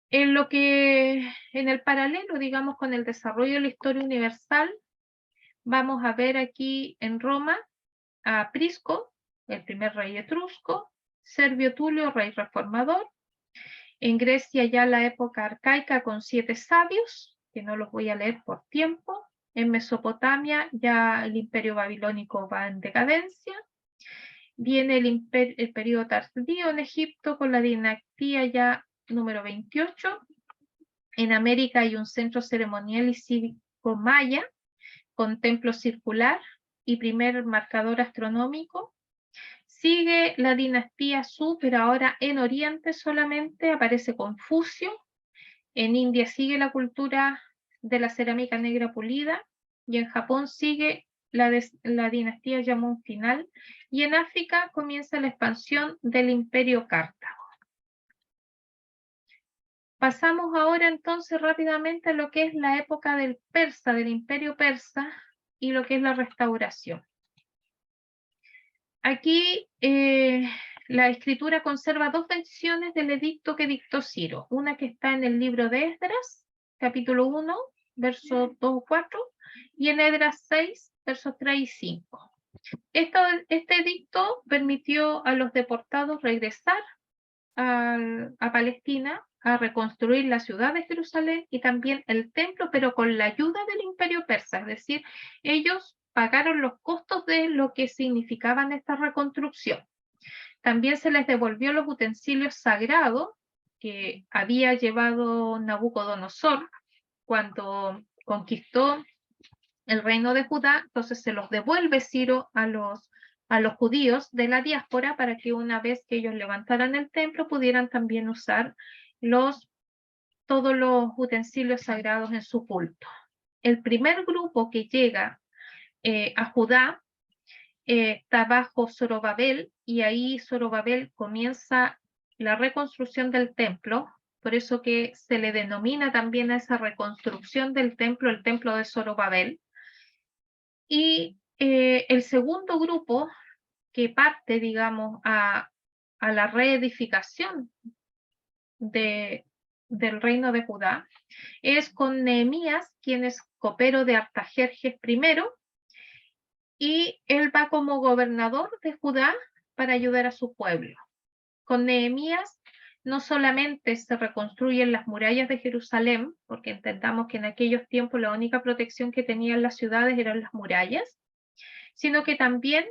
En el paralelo, digamos, con el desarrollo de la historia universal, vamos a ver aquí en Roma a Prisco, el primer rey etrusco, Servio Tulio, rey reformador, en Grecia ya la época arcaica con 7 sabios, que no los voy a leer por tiempo, en Mesopotamia ya el imperio babilónico va en decadencia, viene el periodo tardío en Egipto con la dinastía ya número 28, en América hay un centro ceremonial y cívico maya, con templo circular y primer marcador astronómico. Sigue la dinastía Su, pero ahora en Oriente solamente aparece Confucio. En India sigue la cultura de la cerámica negra pulida y en Japón sigue la dinastía Yamun final y en África comienza la expansión del imperio Cartago. Pasamos ahora entonces rápidamente a lo que es la época del persa, del imperio persa y lo que es la restauración. Aquí la escritura conserva 2 versiones del edicto que dictó Ciro, una que está en el libro de Esdras, capítulo 1, versos 2 o 4, y en Esdras 6, versos 3 y 5. Este edicto permitió a los deportados regresar a Palestina a reconstruir la ciudad de Jerusalén y también el templo, pero con la ayuda del imperio persa, es decir, ellos pagaron los costos de lo que significaban esta reconstrucción. También se les devolvió los utensilios sagrados que había llevado Nabucodonosor cuando conquistó el reino de Judá, entonces se los devuelve Ciro a los judíos de la diáspora para que una vez que ellos levantaran el templo pudieran también usar todos los utensilios sagrados en su culto. El primer grupo que llega a Judá está bajo Zorobabel y ahí Zorobabel comienza la reconstrucción del templo, por eso que se le denomina también a esa reconstrucción del templo el templo de Zorobabel. Y el segundo grupo que parte, digamos, a la reedificación del reino de Judá es con Nehemías, quien es copero de Artajerjes I, y él va como gobernador de Judá para ayudar a su pueblo. Con Nehemías no solamente se reconstruyen las murallas de Jerusalén, porque entendamos que en aquellos tiempos la única protección que tenían las ciudades eran las murallas, sino que también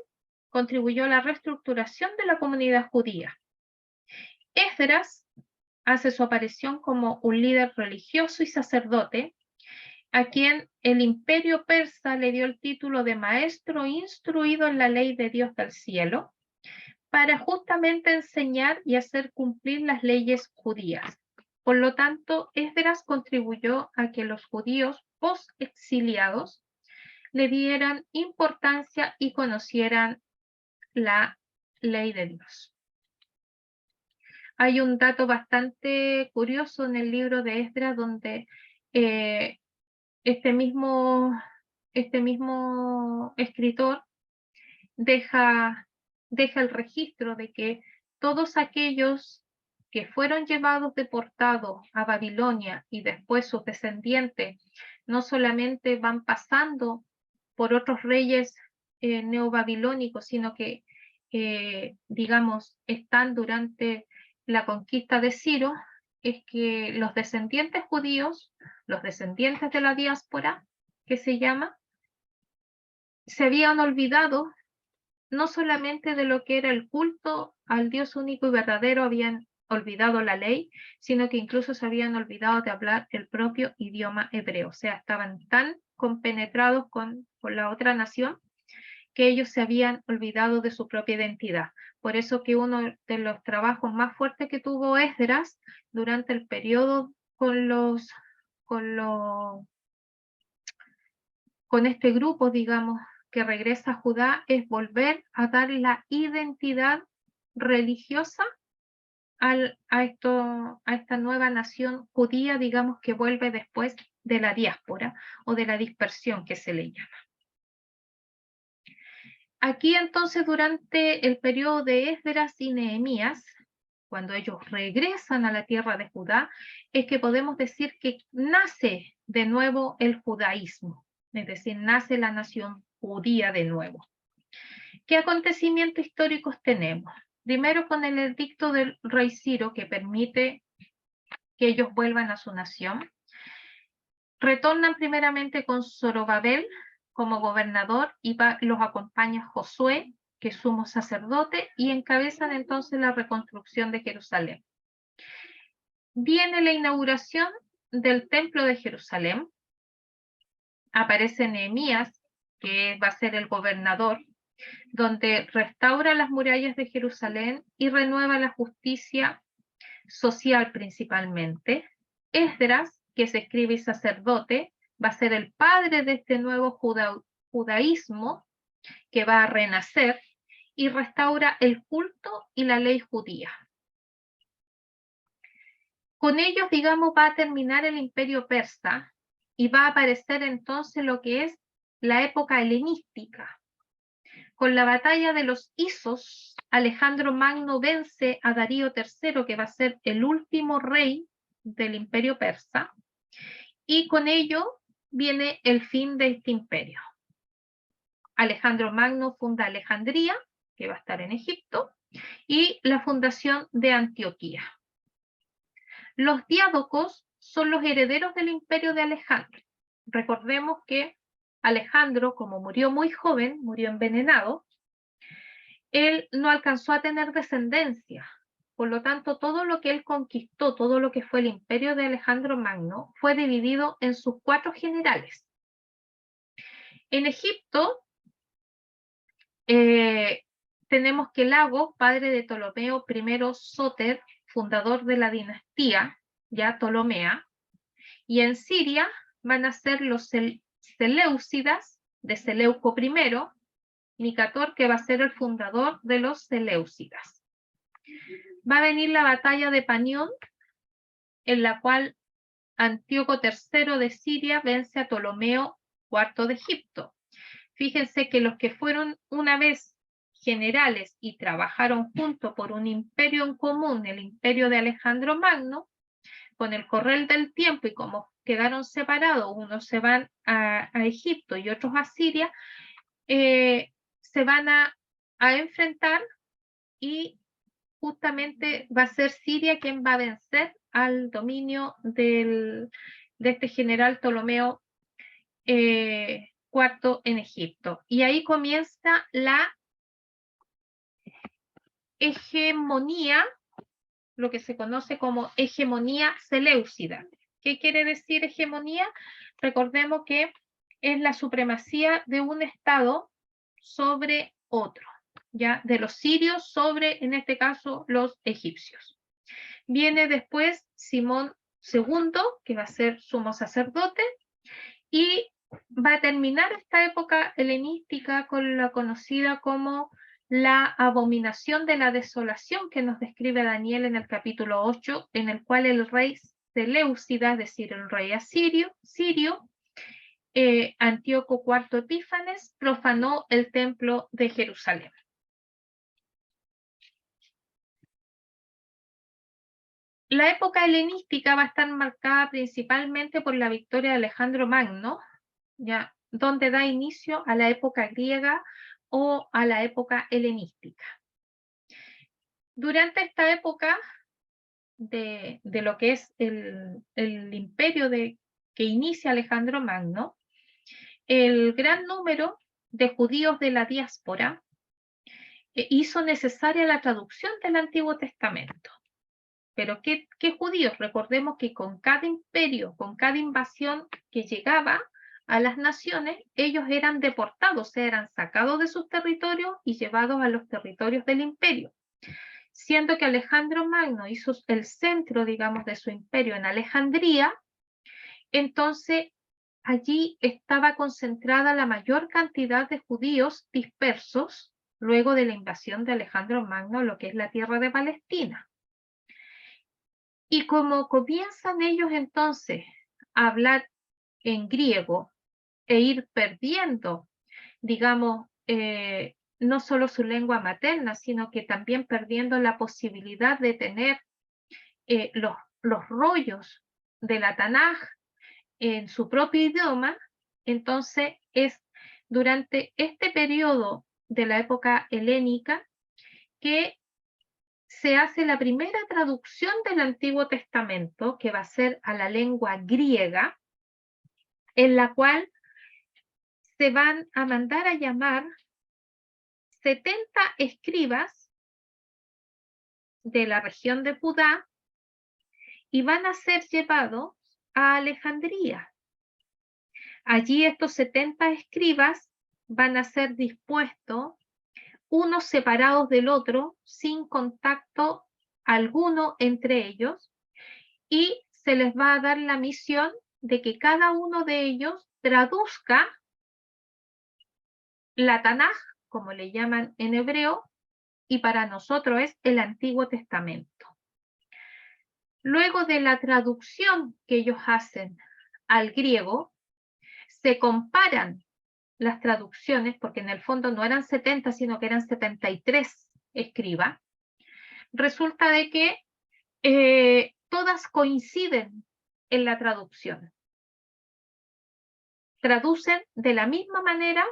contribuyó a la reestructuración de la comunidad judía. Esdras hace su aparición como un líder religioso y sacerdote, a quien el imperio persa le dio el título de maestro instruido en la ley de Dios del cielo, para justamente enseñar y hacer cumplir las leyes judías. Por lo tanto, Esdras contribuyó a que los judíos post-exiliados le dieran importancia y conocieran la ley de Dios. Hay un dato bastante curioso en el libro de Esdras donde este mismo este mismo escritor deja el registro de que todos aquellos que fueron llevados deportados a Babilonia y después sus descendientes no solamente van pasando por otros reyes neobabilónicos, sino que, digamos, están durante la conquista de Ciro, es que los descendientes judíos, los descendientes de la diáspora, que se llama, se habían olvidado no solamente de lo que era el culto al Dios único y verdadero, habían olvidado la ley, sino que incluso se habían olvidado de hablar el propio idioma hebreo. O sea, estaban tan compenetrados con la otra nación que ellos se habían olvidado de su propia identidad. Por eso que uno de los trabajos más fuertes que tuvo Esdras durante el periodo con este grupo, digamos, que regresa a Judá, es volver a dar la identidad religiosa a esta nueva nación judía, digamos, que vuelve después de la diáspora o de la dispersión que se le llama. Aquí entonces, durante el periodo de Esdras y Nehemías, cuando ellos regresan a la tierra de Judá, es que podemos decir que nace de nuevo el judaísmo, es decir, nace la nación judía de nuevo. ¿Qué acontecimientos históricos tenemos? Primero, con el edicto del rey Ciro, que permite que ellos vuelvan a su nación. Retornan primeramente con Zorobabel como gobernador y los acompaña Josué, que es sumo sacerdote, y encabezan entonces la reconstrucción de Jerusalén. Viene la inauguración del templo de Jerusalén, aparece Nehemías, que va a ser el gobernador, donde restaura las murallas de Jerusalén y renueva la justicia social principalmente. Esdras, que es escriba y sacerdote, va a ser el padre de este nuevo judaísmo que va a renacer y restaura el culto y la ley judía. Con ellos, digamos, va a terminar el imperio persa y va a aparecer entonces lo que es la época helenística. Con la batalla de los Isos, Alejandro Magno vence a Darío III, que va a ser el último rey del imperio persa, y con ello viene el fin de este imperio. Alejandro Magno funda Alejandría, que va a estar en Egipto, y la fundación de Antioquía. Los diádocos son los herederos del imperio de Alejandro. Recordemos que Alejandro, como murió muy joven, murió envenenado, él no alcanzó a tener descendencia. Por lo tanto, todo lo que él conquistó, todo lo que fue el imperio de Alejandro Magno, fue dividido en sus 4 generales. En Egipto, tenemos que Lago, padre de Ptolomeo I Sóter, fundador de la dinastía, ya Ptolomea, y en Siria van a ser los Seleucidas, de Seleuco I, Nicator, que va a ser el fundador de los Seleucidas. Va a venir la batalla de Panión, en la cual Antíoco III de Siria vence a Ptolomeo IV de Egipto. Fíjense que los que fueron una vez generales y trabajaron juntos por un imperio en común, el imperio de Alejandro Magno, con el correr del tiempo y como quedaron separados, unos se van a Egipto y otros a Siria, se van a enfrentar y justamente va a ser Siria quien va a vencer al dominio de este general Ptolomeo IV en Egipto. Y ahí comienza la hegemonía, lo que se conoce como hegemonía seleucida. ¿Qué quiere decir hegemonía? Recordemos que es la supremacía de un estado sobre otro, ya de los sirios sobre, en este caso, los egipcios. Viene después Simón II, que va a ser sumo sacerdote, y va a terminar esta época helenística con la conocida como la abominación de la desolación que nos describe Daniel en el capítulo 8, en el cual el rey Seleucida, es decir, el rey asirio, Antíoco IV Epífanes profanó el templo de Jerusalén. La época helenística va a estar marcada principalmente por la victoria de Alejandro Magno, ¿ya? Donde da inicio a la época griega o a la época helenística. Durante esta época de lo que es el imperio que inicia Alejandro Magno, el gran número de judíos de la diáspora hizo necesaria la traducción del Antiguo Testamento. Pero ¿qué judíos? Recordemos que con cada imperio, con cada invasión que llegaba a las naciones, ellos eran deportados, eran sacados de sus territorios y llevados a los territorios del imperio. Siendo que Alejandro Magno hizo el centro, digamos, de su imperio en Alejandría, entonces allí estaba concentrada la mayor cantidad de judíos dispersos luego de la invasión de Alejandro Magno, lo que es la tierra de Palestina. Y como comienzan ellos entonces a hablar en griego e ir perdiendo, digamos, no solo su lengua materna, sino que también perdiendo la posibilidad de tener los rollos de la Tanaj en su propio idioma, entonces es durante este periodo de la época helénica que se hace la primera traducción del Antiguo Testamento, que va a ser a la lengua griega, en la cual se van a mandar a llamar 70 escribas de la región de Judá y van a ser llevados a Alejandría. Allí estos 70 escribas van a ser dispuestos, unos separados del otro, sin contacto alguno entre ellos, y se les va a dar la misión de que cada uno de ellos traduzca la Tanaj, como le llaman en hebreo, y para nosotros es el Antiguo Testamento. Luego de la traducción que ellos hacen al griego, se comparan las traducciones, porque en el fondo no eran 70, sino que eran 73 escribas. Resulta de que todas coinciden en la traducción. Traducen de la misma manera,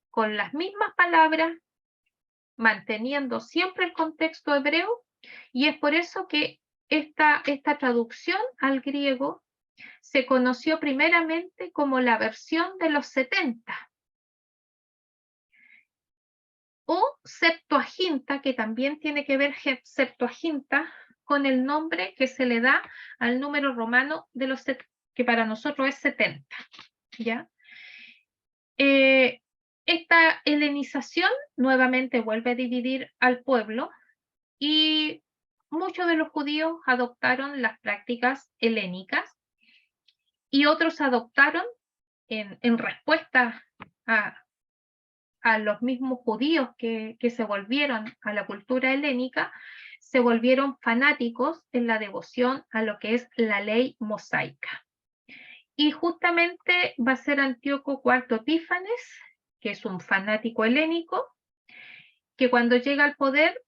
con las mismas palabras, manteniendo siempre el contexto hebreo, y es por eso que esta traducción al griego se conoció primeramente como la versión de los 70, o Septuaginta, que también tiene que ver Septuaginta con el nombre que se le da al número romano de los que para nosotros es 70, ¿ya? Esta helenización nuevamente vuelve a dividir al pueblo y muchos de los judíos adoptaron las prácticas helénicas y otros adoptaron en respuesta a los mismos judíos que se volvieron a la cultura helénica, se volvieron fanáticos en la devoción a lo que es la ley mosaica. Y justamente va a ser Antíoco IV Epífanes, que es un fanático helénico, que cuando llega al poder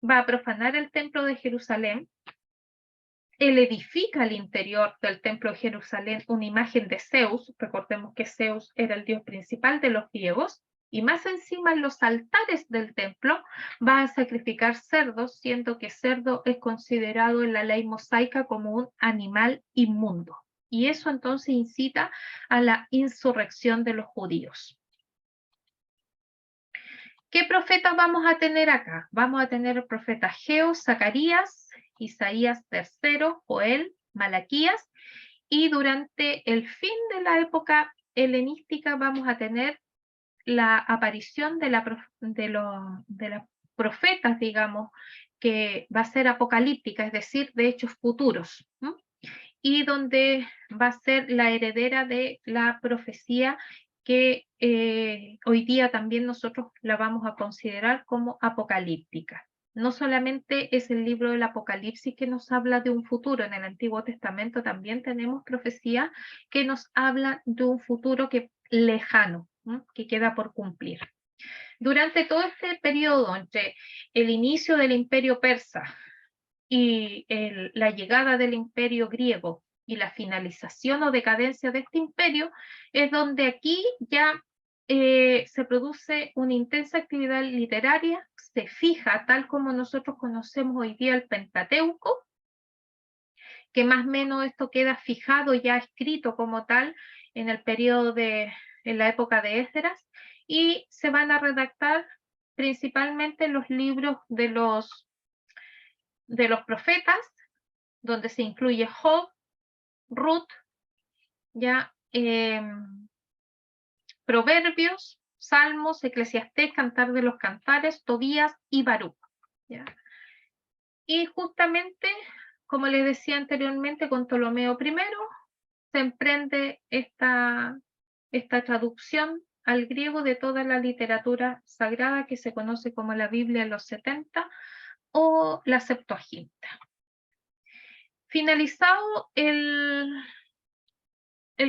va a profanar el templo de Jerusalén. Él edifica al interior del templo de Jerusalén una imagen de Zeus. Recordemos que Zeus era el dios principal de los griegos, y más encima en los altares del templo va a sacrificar cerdos, siendo que cerdo es considerado en la ley mosaica como un animal inmundo. Y eso entonces incita a la insurrección de los judíos. ¿Qué profetas vamos a tener acá? Vamos a tener el profeta Ageo, Zacarías, Isaías III, Joel, Malaquías, y durante el fin de la época helenística vamos a tener la aparición de las profetas, digamos, que va a ser apocalíptica, es decir, de hechos futuros, ¿no? Y donde va a ser la heredera de la profecía que hoy día también nosotros la vamos a considerar como apocalíptica. No solamente es el libro del Apocalipsis que nos habla de un futuro, en el Antiguo Testamento también tenemos profecías que nos hablan de un futuro lejano, ¿no? Que queda por cumplir. Durante todo este periodo entre el inicio del Imperio Persa y la llegada del Imperio Griego y la finalización o decadencia de este imperio, es donde aquí ya se produce una intensa actividad literaria, se fija, tal como nosotros conocemos hoy día el Pentateuco, que más o menos esto queda fijado, ya escrito como tal, en el periodo en la época de Esdras, y se van a redactar principalmente los libros de los profetas, donde se incluye Job, Ruth, ya Proverbios, Salmos, Eclesiastés, Cantar de los Cantares, Tobías y Baruch. ¿Ya? Y justamente, como les decía anteriormente, con Ptolomeo I se emprende esta traducción al griego de toda la literatura sagrada que se conoce como la Biblia de los 70 o la Septuaginta. Finalizado el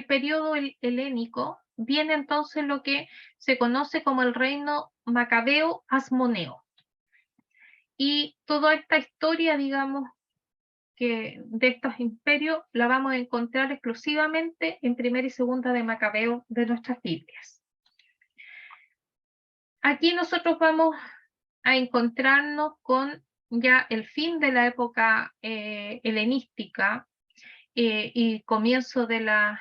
periodo helénico, viene entonces lo que se conoce como el reino macabeo asmoneo. Y toda esta historia, digamos, que de estos imperios la vamos a encontrar exclusivamente en Primera y Segunda de Macabeo de nuestras Biblias. Aquí nosotros vamos a encontrarnos con ya el fin de la época helenística y comienzo del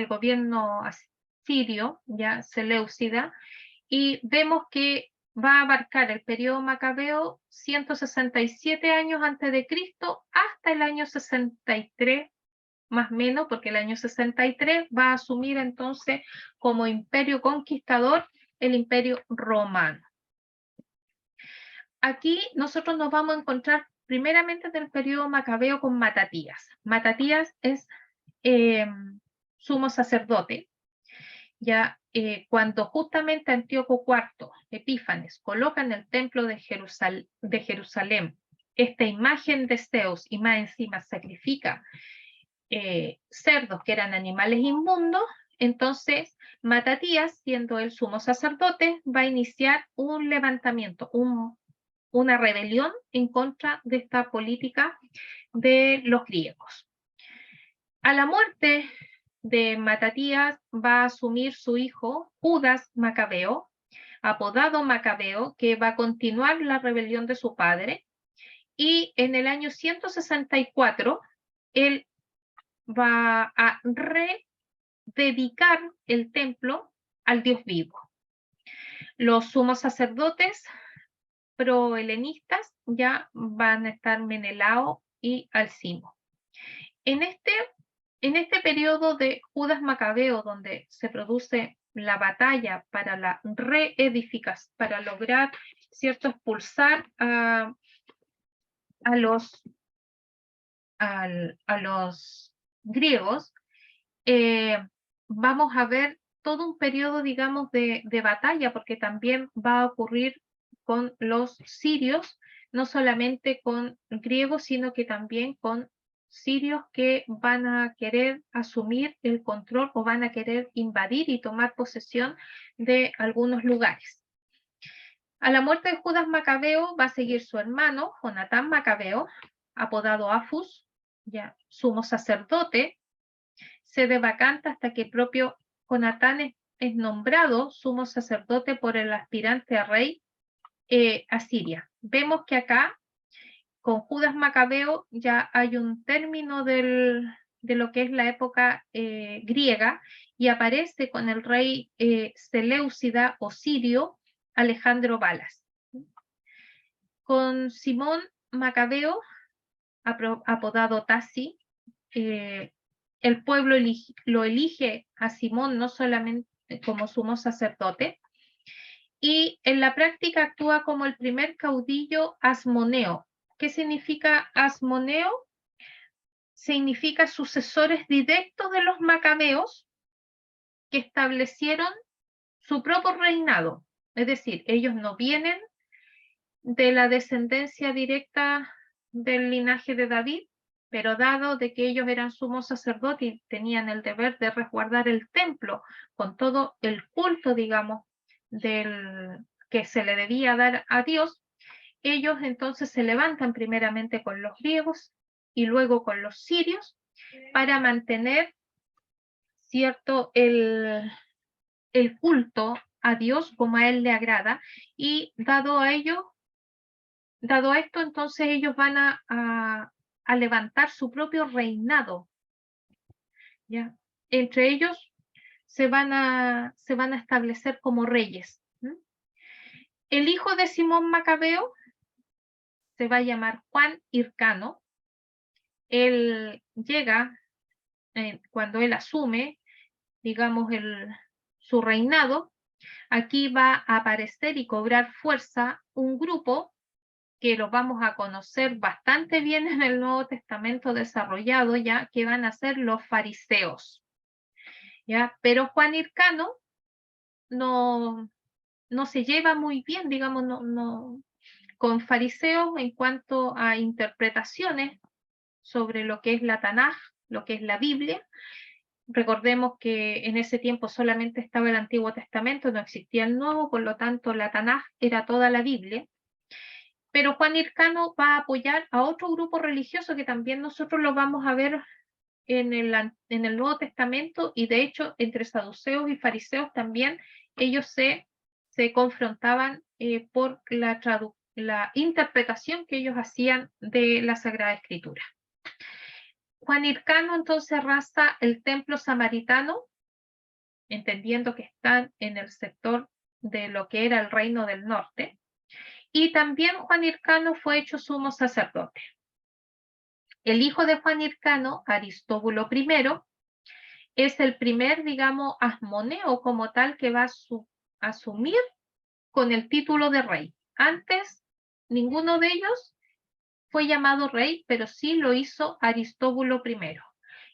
gobierno asirio, ya Seleucida, y vemos que va a abarcar el periodo macabeo 167 años antes de Cristo hasta el año 63, más o menos, porque el año 63 va a asumir entonces como imperio conquistador el imperio romano. Aquí nosotros nos vamos a encontrar primeramente del periodo macabeo con Matatías. Matatías es sumo sacerdote, ya cuando justamente Antíoco IV, Epífanes, coloca en el templo de Jerusalén esta imagen de Zeus y más encima sacrifica cerdos que eran animales inmundos, entonces Matatías, siendo el sumo sacerdote, va a iniciar un levantamiento, una rebelión en contra de esta política de los griegos. A la muerte de Matatías va a asumir su hijo Judas Macabeo, apodado Macabeo, que va a continuar la rebelión de su padre, y en el año 164 él va a rededicar el templo al Dios vivo. Los sumos sacerdotes prohelenistas ya van a estar Menelao y Alcimo. En este periodo de Judas Macabeo, donde se produce la batalla para la reedificación, para lograr, ¿cierto?, expulsar a los griegos, vamos a ver todo un periodo, digamos, de batalla, porque también va a ocurrir con los sirios, no solamente con griegos, sino que también con sirios que van a querer asumir el control o van a querer invadir y tomar posesión de algunos lugares. A la muerte de Judas Macabeo va a seguir su hermano, Jonatán Macabeo, apodado Afus, ya sumo sacerdote, sede vacante hasta que el propio Jonatán es nombrado sumo sacerdote por el aspirante a rey asiria. Vemos que acá, con Judas Macabeo, ya hay un término de lo que es la época griega y aparece con el rey Seleucida o sirio Alejandro Balas. Con Simón Macabeo, apodado Tasi, el pueblo lo elige a Simón no solamente como sumo sacerdote, y en la práctica actúa como el primer caudillo asmoneo. ¿Qué significa asmoneo? Significa sucesores directos de los macabeos que establecieron su propio reinado. Es decir, ellos no vienen de la descendencia directa del linaje de David, pero dado de que ellos eran sumos sacerdotes y tenían el deber de resguardar el templo con todo el culto, digamos, que se le debía dar a Dios, ellos entonces se levantan primeramente con los griegos y luego con los sirios para mantener, ¿cierto?, el culto a Dios como a él le agrada, y dado esto, entonces ellos van a levantar su propio reinado, ¿ya? Entre ellos se van a establecer como reyes. El hijo de Simón Macabeo se va a llamar Juan Hircano. Él llega, cuando él asume, digamos, su reinado. Aquí va a aparecer y cobrar fuerza un grupo que lo vamos a conocer bastante bien en el Nuevo Testamento desarrollado, ya que van a ser los fariseos, ¿ya? Pero Juan Hircano no se lleva muy bien, digamos, con fariseos en cuanto a interpretaciones sobre lo que es la Tanaj, lo que es la Biblia. Recordemos que en ese tiempo solamente estaba el Antiguo Testamento, no existía el Nuevo, por lo tanto la Tanaj era toda la Biblia. Pero Juan Hircano va a apoyar a otro grupo religioso que también nosotros lo vamos a ver en el Nuevo Testamento, y de hecho entre saduceos y fariseos también ellos se confrontaban por la interpretación que ellos hacían de la Sagrada Escritura. Juan Hircano entonces arrasa el templo samaritano, entendiendo que están en el sector de lo que era el reino del norte, y también Juan Hircano fue hecho sumo sacerdote. El hijo de Juan Hircano, Aristóbulo I, es el primer, digamos, asmoneo como tal que va a asumir con el título de rey. Antes, ninguno de ellos fue llamado rey, pero sí lo hizo Aristóbulo I.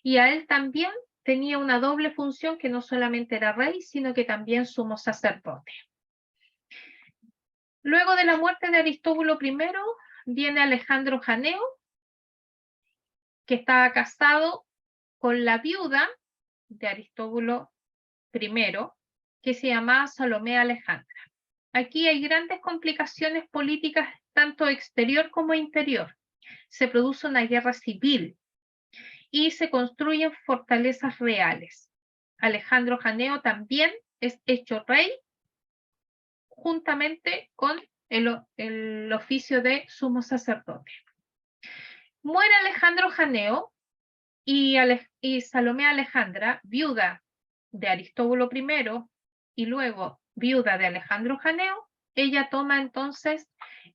Y a él también tenía una doble función, que no solamente era rey, sino que también sumo sacerdote. Luego de la muerte de Aristóbulo I, viene Alejandro Janeo, que estaba casado con la viuda de Aristóbulo I, que se llamaba Salomé Alejandra. Aquí hay grandes complicaciones políticas, tanto exterior como interior. Se produce una guerra civil y se construyen fortalezas reales. Alejandro Janeo también es hecho rey juntamente con el oficio de sumo sacerdote. Muere Alejandro Janeo y Salomé Alejandra, viuda de Aristóbulo I y luego viuda de Alejandro Janeo. Ella toma entonces,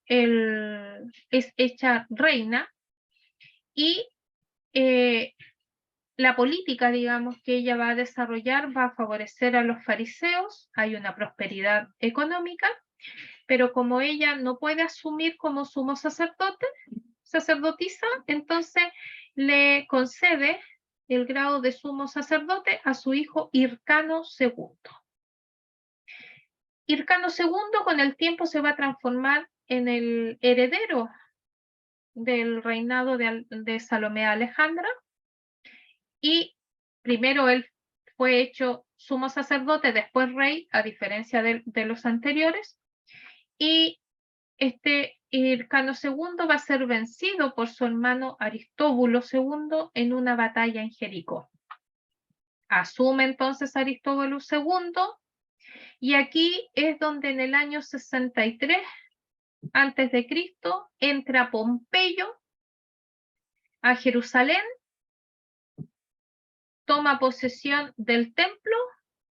es hecha reina, y la política, digamos, que ella va a desarrollar va a favorecer a los fariseos. Hay una prosperidad económica, pero como ella no puede asumir como sumo sacerdotisa, entonces le concede el grado de sumo sacerdote a su hijo Hircano II. Hircano II con el tiempo se va a transformar en el heredero del reinado de Salomé Alejandra, y primero él fue hecho sumo sacerdote, después rey, a diferencia de los anteriores, y Hircano II va a ser vencido por su hermano Aristóbulo II en una batalla en Jericó. Asume entonces Aristóbulo II, y aquí es donde en el año 63 antes de Cristo entra Pompeyo a Jerusalén, toma posesión del templo,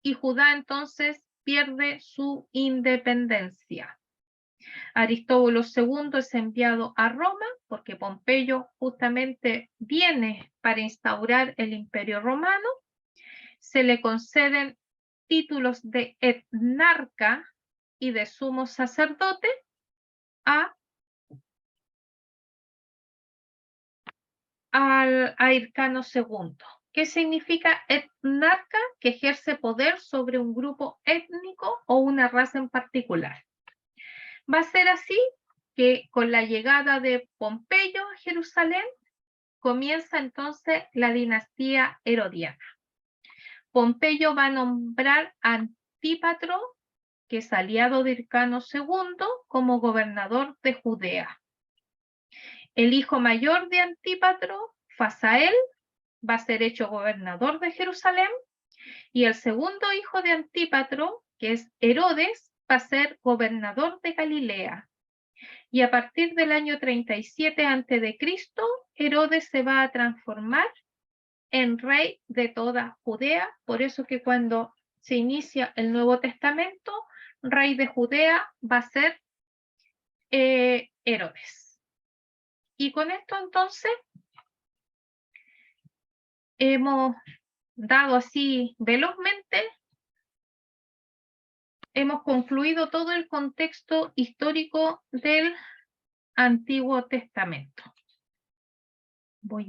y Judá entonces pierde su independencia. Aristóbulo II es enviado a Roma porque Pompeyo justamente viene para instaurar el Imperio Romano. Se le conceden títulos de etnarca y de sumo sacerdote a Hircano II. ¿Qué significa etnarca? Que ejerce poder sobre un grupo étnico o una raza en particular. Va a ser así que con la llegada de Pompeyo a Jerusalén comienza entonces la dinastía herodiana. Pompeyo va a nombrar a Antípatro, que es aliado de Hircano II, como gobernador de Judea. El hijo mayor de Antípatro, Fasael, va a ser hecho gobernador de Jerusalén, y el segundo hijo de Antípatro, que es Herodes, va a ser gobernador de Galilea. Y a partir del año 37 a.C., Herodes se va a transformar en rey de toda Judea. Por eso que cuando se inicia el Nuevo Testamento, rey de Judea va a ser Herodes. Y con esto entonces hemos dado así velozmente, hemos concluido todo el contexto histórico del Antiguo Testamento. Voy a